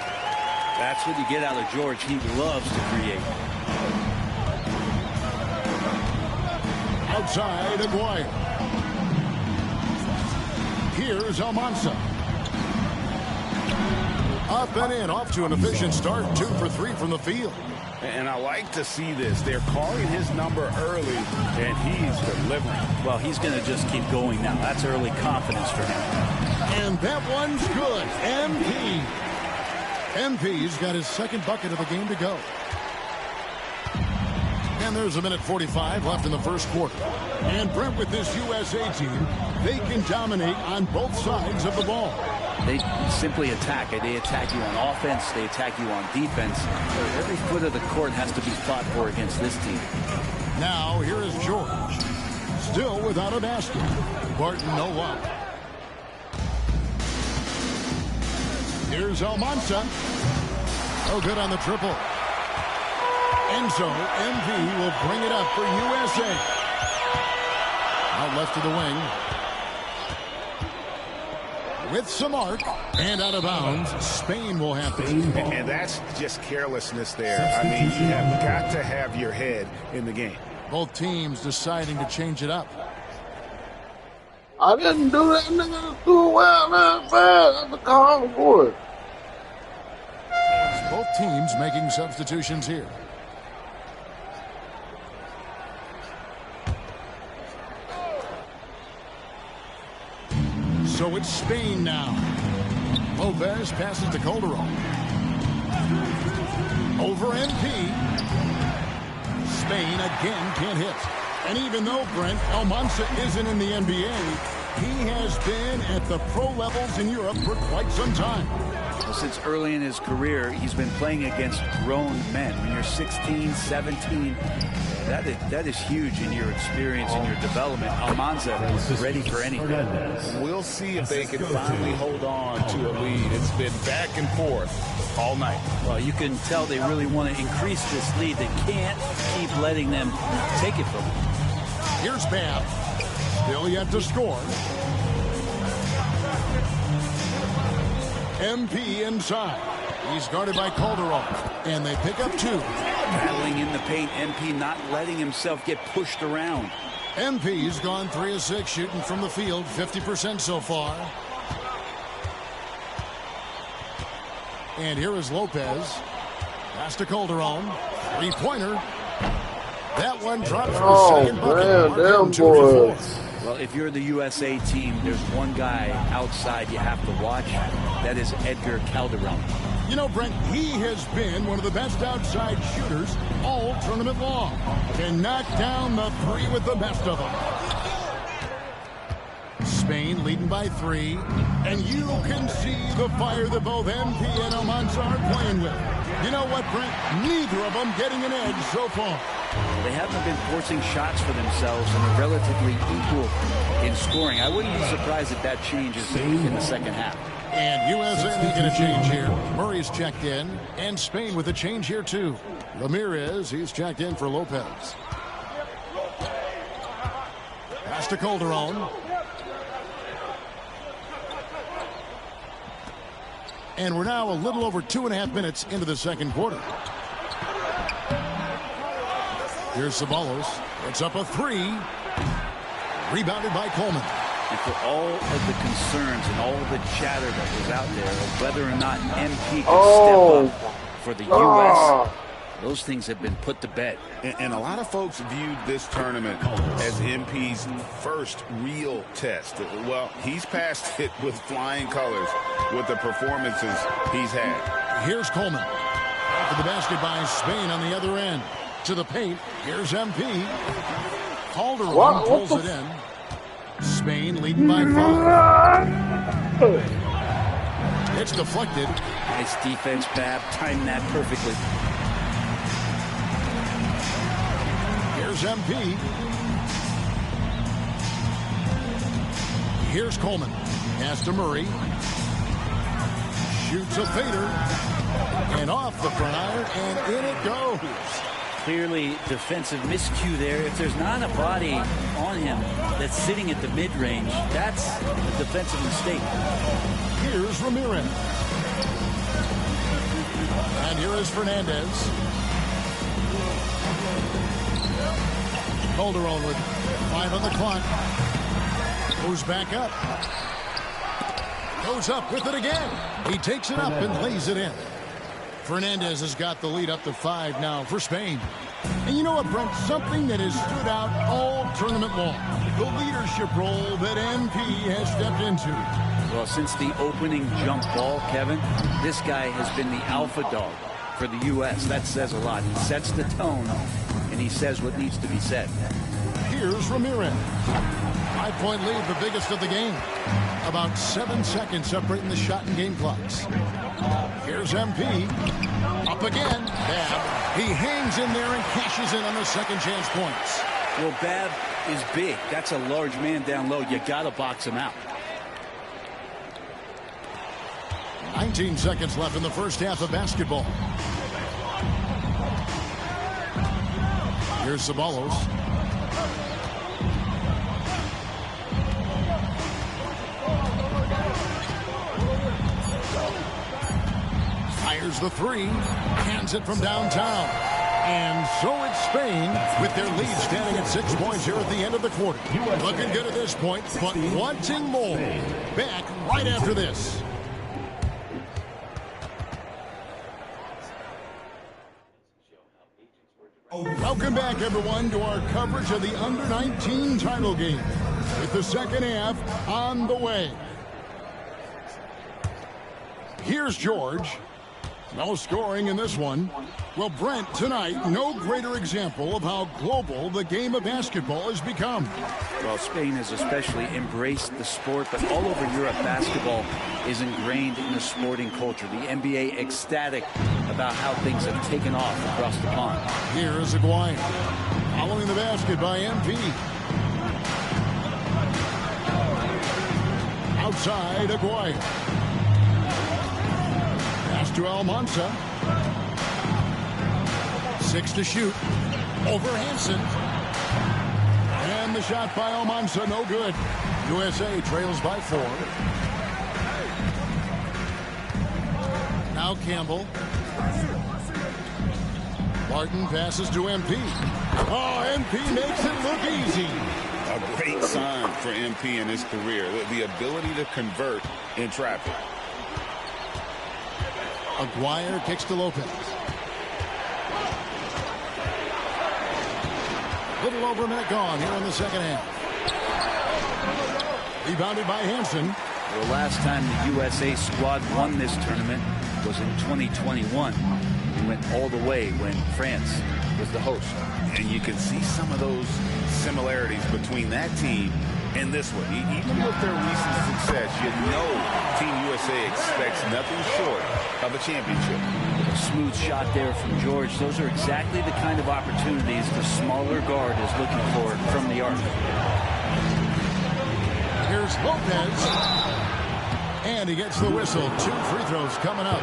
That's what you get out of George. He loves to create. Outside, Aguirre. Here's Almanza. Up and in, off to an efficient start. 2 for 3 from the field. And I like to see this. They're calling his number early, and he's delivering. Well, he's going to just keep going now. That's early confidence for him. And that one's good. MP. MP's got his second bucket of the game to go. And there's a minute 45 left in the first quarter. And Brent, with this USA team, they can dominate on both sides of the ball. They simply attack. They attack you on offense. They attack you on defense. Every foot of the court has to be fought for against this team. Now, here is George. Still without a basket. Barton, no luck. Here's Almanza. Oh, good on the triple. And so, MP will bring it up for USA. Out left to the wing. With some arc and out of bounds, Spain will have to. And that's just carelessness there. I mean, you have got to have your head in the game. Both teams deciding to change it up. I didn't do that, nigga. Do it well, man. That's the call for it. Both teams making substitutions here. So it's Spain now. Lopez passes to Calderon. Over MP. Spain again can't hit. And even though Brent Almanza isn't in the NBA, He has been at the pro levels in Europe for quite some time. Well, since early in his career, he's been playing against grown men. When you're 16, 17, that is huge in your experience and your development. Almanza is ready for anything. We'll see if they can finally hold on to a lead. It's been back and forth all night. Well, you can tell they really want to increase this lead. They can't keep letting them take it from them. Here's Bab. Still yet to score. MP inside. He's guarded by Calderon. And they pick up 2. Battling in the paint. MP not letting himself get pushed around. MP's gone 3 of 6 shooting from the field. 50% so far. And here is Lopez. Pass to Calderon. 3-pointer. That one dropped for a second bucket. Man, damn boys. Well, if you're the USA team, there's one guy outside you have to watch. That is Edgar Calderon. You know, Brent, he has been one of the best outside shooters all tournament long. Can knock down the 3 with the best of them. Spain leading by 3. And you can see the fire that both MP and Almanza are playing with. You know what, Brent? Neither of them getting an edge so far. They haven't been forcing shots for themselves and are relatively equal in scoring. I wouldn't be surprised if that changes in the second half. And USA making a change here. Murray's checked in, and Spain with a change here too. Ramirez, he's checked in for Lopez. Pass to Calderon. And we're now a little over 2.5 minutes into the second quarter. Here's Ceballos. It's up a 3. Rebounded by Coleman. And for all of the concerns and all of the chatter that was out there of whether or not MP can step up for the U.S., those things have been put to bed. And a lot of folks viewed this tournament as MP's first real test. Well, he's passed it with flying colors with the performances he's had. Here's Coleman. After the basket by Spain on the other end. To the paint. Here's MP. Calderon pulls it in. Spain leading by 5. It's deflected. Nice defense, Bab. Timed that perfectly. Here's MP. Here's Coleman. Pass to Murray. Shoots a fader. And off the front iron, and in it goes. Clearly defensive miscue there. If there's not a body on him that's sitting at the mid-range, that's a defensive mistake. Here's Ramirez. And here is Fernandez. Calderon with 5 on the clock. Goes back up. Goes up with it again. He takes it up and lays it in. Fernandez has got the lead up to 5 now for Spain. And you know what, Brent? Something that has stood out all tournament long. The leadership role that MP has stepped into. Well, since the opening jump ball, Kevin, this guy has been the alpha dog for the U.S. That says a lot. He sets the tone, and he says what needs to be said. Here's Ramirez. 5-point lead, the biggest of the game. About 7 seconds separating the shot and game clocks. Here's MP. Up again. Bab. He hangs in there and cashes in on the second chance points. Well, Bab is big. That's a large man down low. You got to box him out. 19 seconds left in the first half of basketball. Here's Ceballos. Fires the 3. Hands it from downtown. And so it's Spain with their lead standing at 6 points here at the end of the quarter. Looking good at this point, but wanting more. Back right after this. Welcome back, everyone, to our coverage of the Under-19 title game with the second half on the way. Here's George. No scoring in this one. Well, Brent, tonight, no greater example of how global the game of basketball has become. Well, Spain has especially embraced the sport, but all over Europe, basketball is ingrained in the sporting culture. The NBA ecstatic about how things have taken off across the pond. Here's Aguirre. Following the basket by MP. Outside, Aguirre. Pass to Almanza. 6 to shoot. Over Hansen. And the shot by Almanza, no good. USA trails by 4. Now Campbell. Barton passes to MP. Oh, MP makes it look easy. A great sign for MP in his career, the ability to convert in traffic. Aguirre kicks to Lopez. Little over a minute gone here in the second half. Rebounded by Hansen. The last time the USA squad won this tournament was in 2021. We went all the way when France was the host. And you can see some of those similarities between that team and this one. Even with their recent success, you know Team USA expects nothing short of a championship. A smooth shot there from George. Those are exactly the kind of opportunities the smaller guard is looking for from the arc. Here's Lopez. And he gets the whistle. 2 free throws coming up.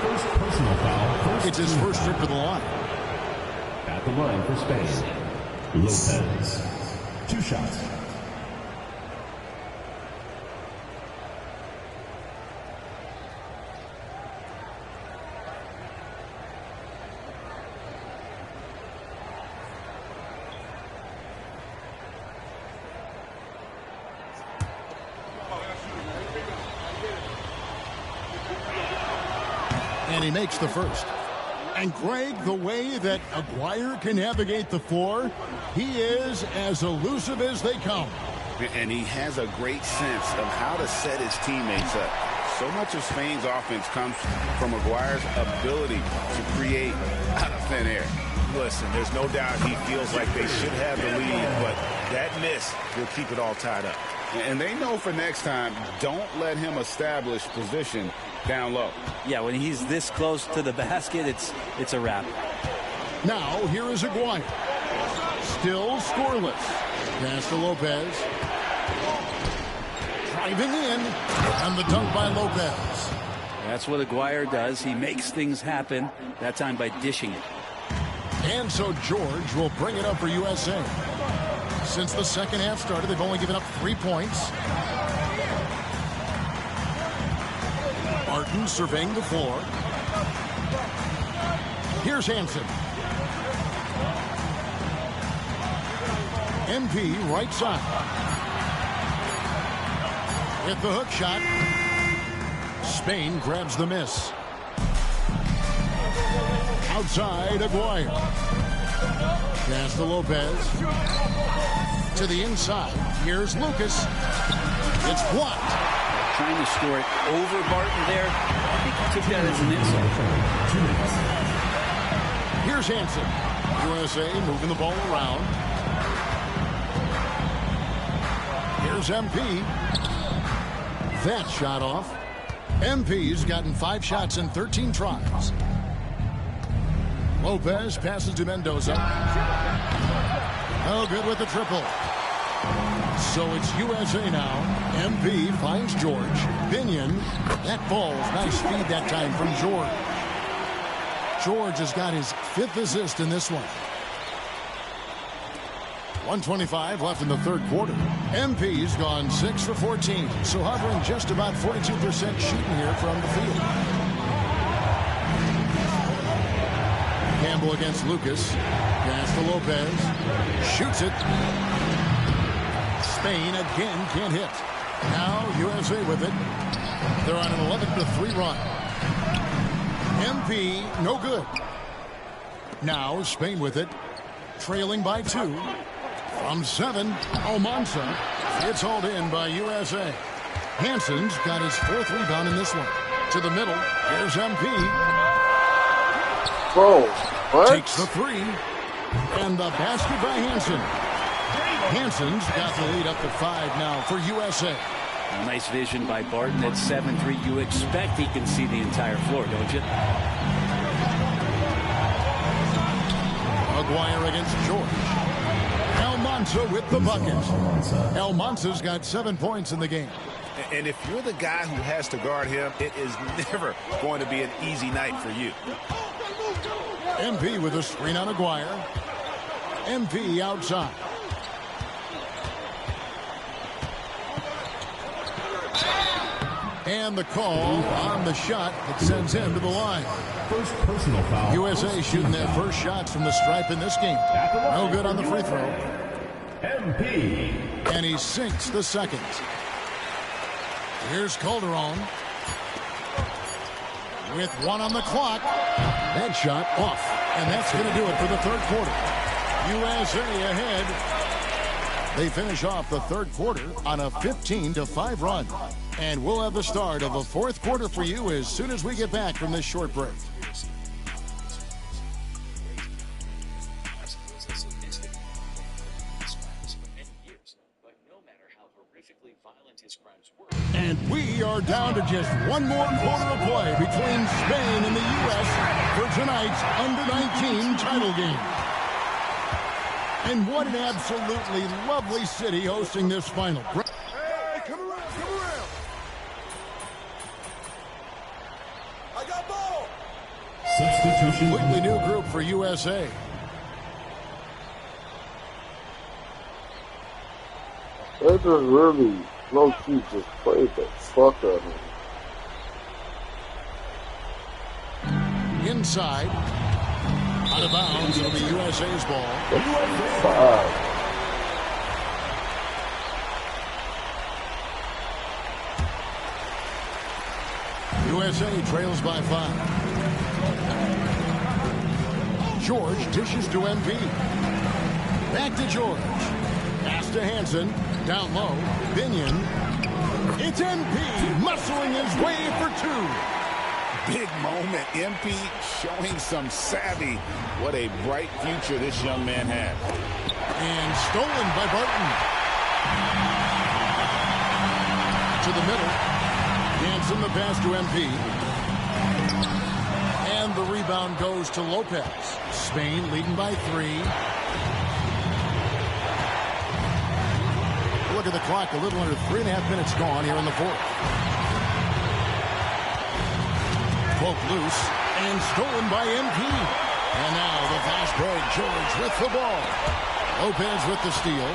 First personal foul. It's his first trip to the line. At the line for Spain, Lopez. 2 shots. And he makes the first. And Greg, the way that Aguirre can navigate the floor, he is as elusive as they come. And he has a great sense of how to set his teammates up. So much of Spain's offense comes from Aguirre's ability to create out of thin air. Listen, there's no doubt he feels like they should have the lead, but that miss will keep it all tied up. And they know for next time, don't let him establish position down low. Yeah, when he's this close to the basket, it's a wrap. Now, here is Aguirre. Still scoreless. Pass to Lopez. Driving in. And the dunk by Lopez. That's what Aguirre does. He makes things happen, that time by dishing it. And so George will bring it up for USA. Since the second half started, they've only given up 3 points. Barton surveying the floor. Here's Hansen. MP right side. With the hook shot. Spain grabs the miss. Outside, Aguirre. Pass to Lopez. To the inside. Here's Lucas. It's blocked. Trying to score it over Barton there. I think he took that as an insult. Here's Hansen. USA moving the ball around. Here's MP. That shot off. MP's gotten 5 shots in 13 tries. Lopez passes to Mendoza. Oh, good with the triple. So it's USA now. MP finds George. Binion. That ball's nice feed that time from George. George has got his 5th assist in this one. 1:25 left in the third quarter. MP's gone 6 for 14. So hovering just about 42% shooting here from the field. Campbell against Lucas. Pass to Lopez. Shoots it. Spain again can't hit. Now USA with it. They're on an 11-3 run. MP no good. Now Spain with it. Trailing by 2. From 7, Almanza. It's hauled in by USA. Hansen's got his 4th rebound in this one. To the middle. Here's MP. Bro, what? Takes the three. And the basket by Hansen. Hansen's got the lead up to 5 now for USA. A nice vision by Barton at 7-3. You expect he can see the entire floor, don't you? Aguirre against George. Almanza with the bucket. Almanza's got 7 points in the game. And if you're the guy who has to guard him, it is never going to be an easy night for you. MP with a screen on Aguirre. MP outside. And the call on the shot that sends him to the line. First personal foul. USA shooting their first shots from the stripe in this game. No good on the free throw. MP. And he sinks the second. Here's Calderon. With 1 on the clock. That shot off. And that's going to do it for the third quarter. USA ahead. They finish off the third quarter on a 15-5 run. And we'll have the start of the fourth quarter for you as soon as we get back from this short break. And we are down to just one more quarter of play between Spain and the U.S. for tonight's Under-19 title game. And what an absolutely lovely city hosting this final. Hey, come around, come around. I got ball. Substitution. Completely new group for USA. They just really, low key, just played the fuck out of him. Inside. Out of bounds. It'll be USA's ball. USA trails by 5. George dishes to MP. Back to George. Pass to Hansen. Down low. Binion. It's MP muscling his way for 2. Big moment. MP showing some savvy. What a bright future this young man had. And stolen by Barton. To the middle. Hansen the pass to MP. And the rebound goes to Lopez. Spain leading by 3. Look at the clock. A little under 3.5 minutes gone here in the fourth. Broke loose and stolen by MP. And now the fast break. George with the ball. Lopez with the steal.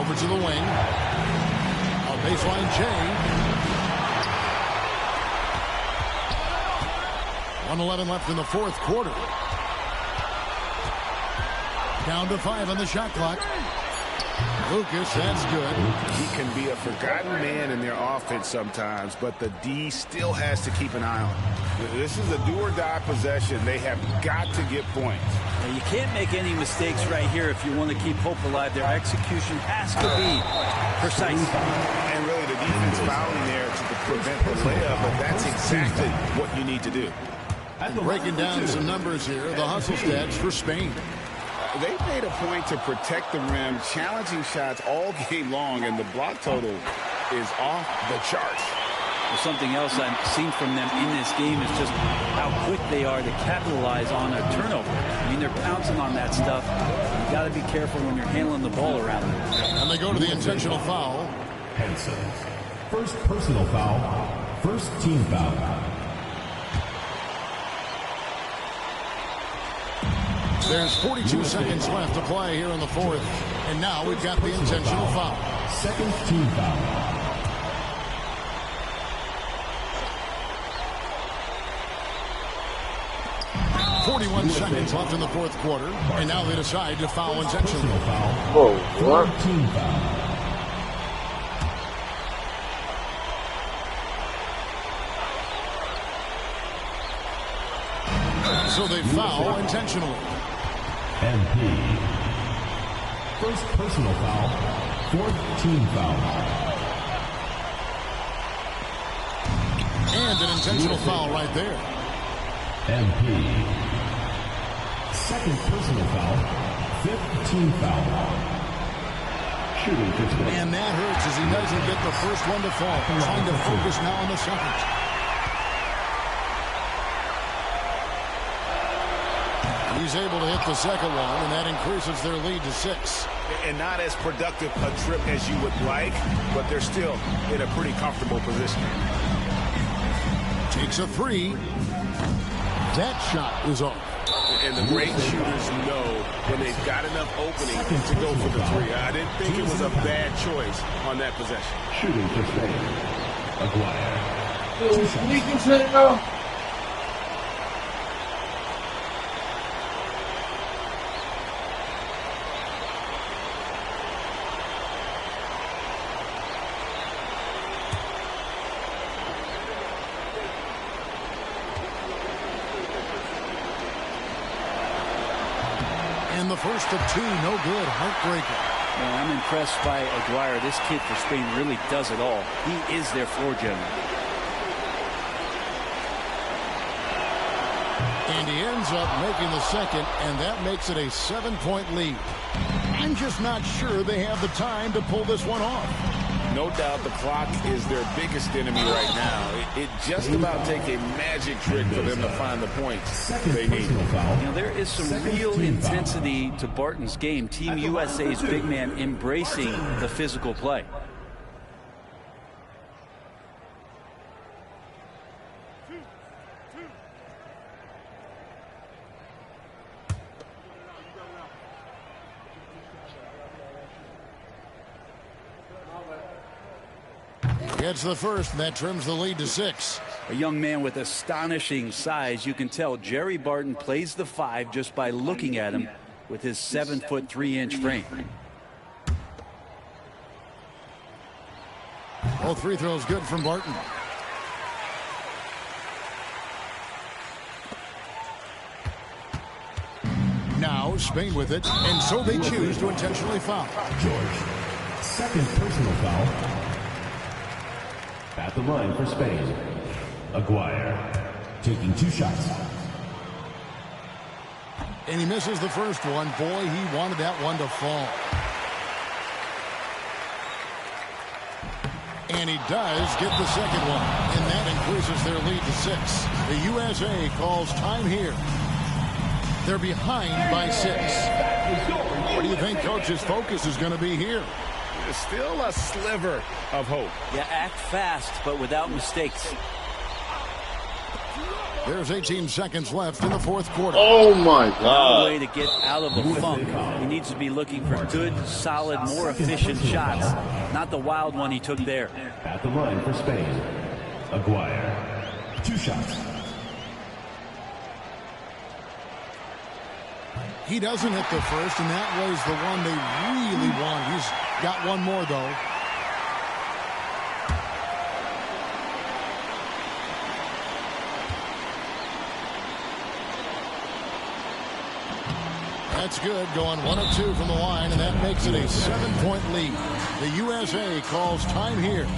Over to the wing. A baseline J. 1:11 left in the fourth quarter. Down to 5 on the shot clock. Lucas, that's good. He can be a forgotten man in their offense sometimes, but the D still has to keep an eye on him. This is a do-or-die possession. They have got to get points. Now, you can't make any mistakes right here if you want to keep hope alive. Their execution has to be precise. And really, the defense fouling there to prevent the layup, but that's exactly what you need to do. Breaking down some numbers here, the hustle stats for Spain. They've made a point to protect the rim, challenging shots all game long, and the block total is off the charts. Well, something else I've seen from them in this game is just how quick they are to capitalize on a turnover. I mean, they're pouncing on that stuff. You got to be careful when you're handling the ball around them. And they go to the intentional foul. Hansen. First personal foul. First team foul. There's 42 seconds left to play here in the fourth. And now we've got the intentional foul. Second team foul. .41 seconds left in the fourth quarter. And now they decide to foul intentionally. Whoa, what? Team foul. So they foul intentionally. MP. First personal foul. Fourth team foul. And an intentional foul right there. MP. Second personal foul. Fifth team foul. Shooting for Spain. And that hurts as he doesn't get the first one to fall. Trying to focus now on the second. He's able to hit the second one, and that increases their lead to 6. And not as productive a trip as you would like, but they're still in a pretty comfortable position. Takes a 3. That shot is off. And the great shooters know when they've got enough opening to go for the 3. I didn't think it was a bad choice on that possession. Shooting for Spain. Aguirre. You can say no. And the first of 2, no good. Heartbreaker. Man, I'm impressed by Aguirre. This kid for Spain really does it all. He is their floor general. And he ends up making the second, and that makes it a 7-point lead. I'm just not sure they have the time to pull this one off. No doubt the clock is their biggest enemy right now. It just about takes a magic trick for them to find the points they need. There is some real intensity to Barton's game. Team USA's big man embracing the physical play. Gets the first, and that trims the lead to 6. A young man with astonishing size. You can tell Jerry Barton plays the 5 just by looking at him with his 7'3" frame. Both free throws good from Barton. Now Spain with it, and so they choose to intentionally foul. George. Second personal foul. At the line for Spain. Aguirre taking 2 shots. And he misses the first one. Boy, he wanted that one to fall. And he does get the second one. And that increases their lead to 6. The USA calls time here. They're behind by 6. What do you think Coach's focus is going to be here? There's still a sliver of hope. Yeah, act fast, but without mistakes. There's 18 seconds left in the fourth quarter. Oh, my God. No way to get out of a funk. He needs to be looking for good, solid, more efficient shots. Not the wild one he took there. At the line for Spain. Aguirre. 2 shots. He doesn't hit the first, and that was the one they really want. He's got one more, though. That's good, going 1 of 2 from the line, and that makes it a 7-point lead. The USA calls time here.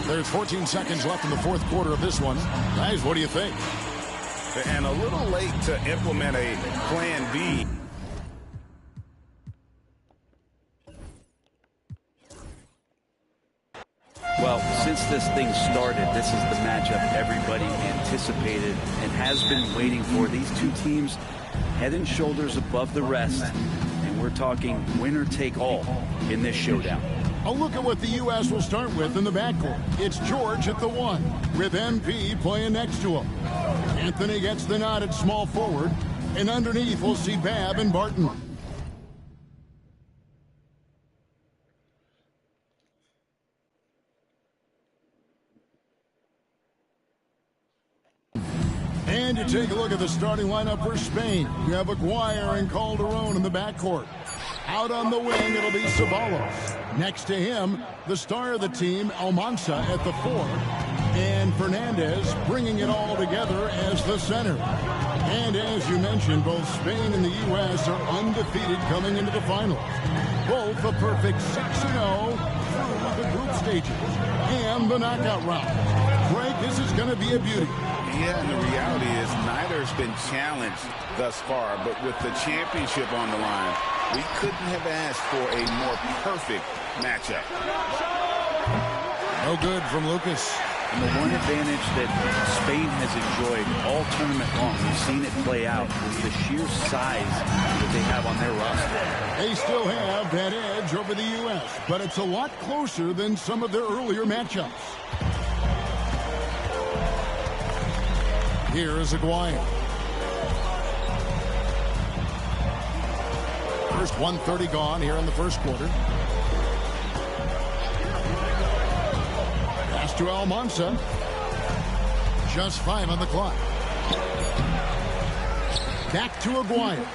There's 14 seconds left in the fourth quarter of this one. Guys, what do you think? And a little late to implement a plan B. Well, since this thing started, this is the matchup everybody anticipated and has been waiting for. These two teams head and shoulders above the rest, and we're talking winner take all in this showdown. A look at what the U.S. will start with in the backcourt. It's George at the 1, with MP playing next to him. Anthony gets the nod at small forward, and underneath we'll see Babb and Barton. And you take a look at the starting lineup for Spain. You have Aguirre and Calderon in the backcourt. Out on the wing, it'll be Ceballos. Next to him, the star of the team, Almansa at the 4. And Fernandez bringing it all together as the center. And as you mentioned, both Spain and the U.S. are undefeated coming into the finals. Both a perfect 6-0 through the group stages and the knockout round. Greg, this is going to be a beauty. Yeah, and the reality is neither has been challenged thus far, but with the championship on the line, we couldn't have asked for a more perfect matchup. No good from Lucas. And the one advantage that Spain has enjoyed all tournament long, we've seen it play out, is the sheer size that they have on their roster. They still have that edge over the U.S., but it's a lot closer than some of their earlier matchups. Here is Aguayo. First 1:30 gone here in the first quarter. Pass to Almanza. Just 5 on the clock. Back to Aguayo.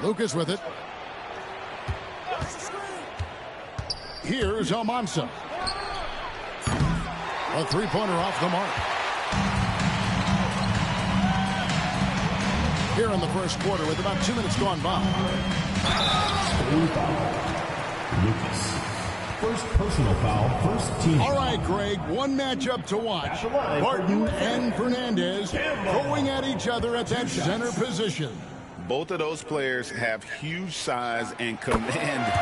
Lucas with it. Here's Almanza. A three-pointer off the mark. Here in the first quarter with about 2 minutes gone by. Lucas. First personal foul, first team. All right, Greg, one matchup to watch. Barton and Fernandez going at each other at that center position. Both of those players have huge size and command.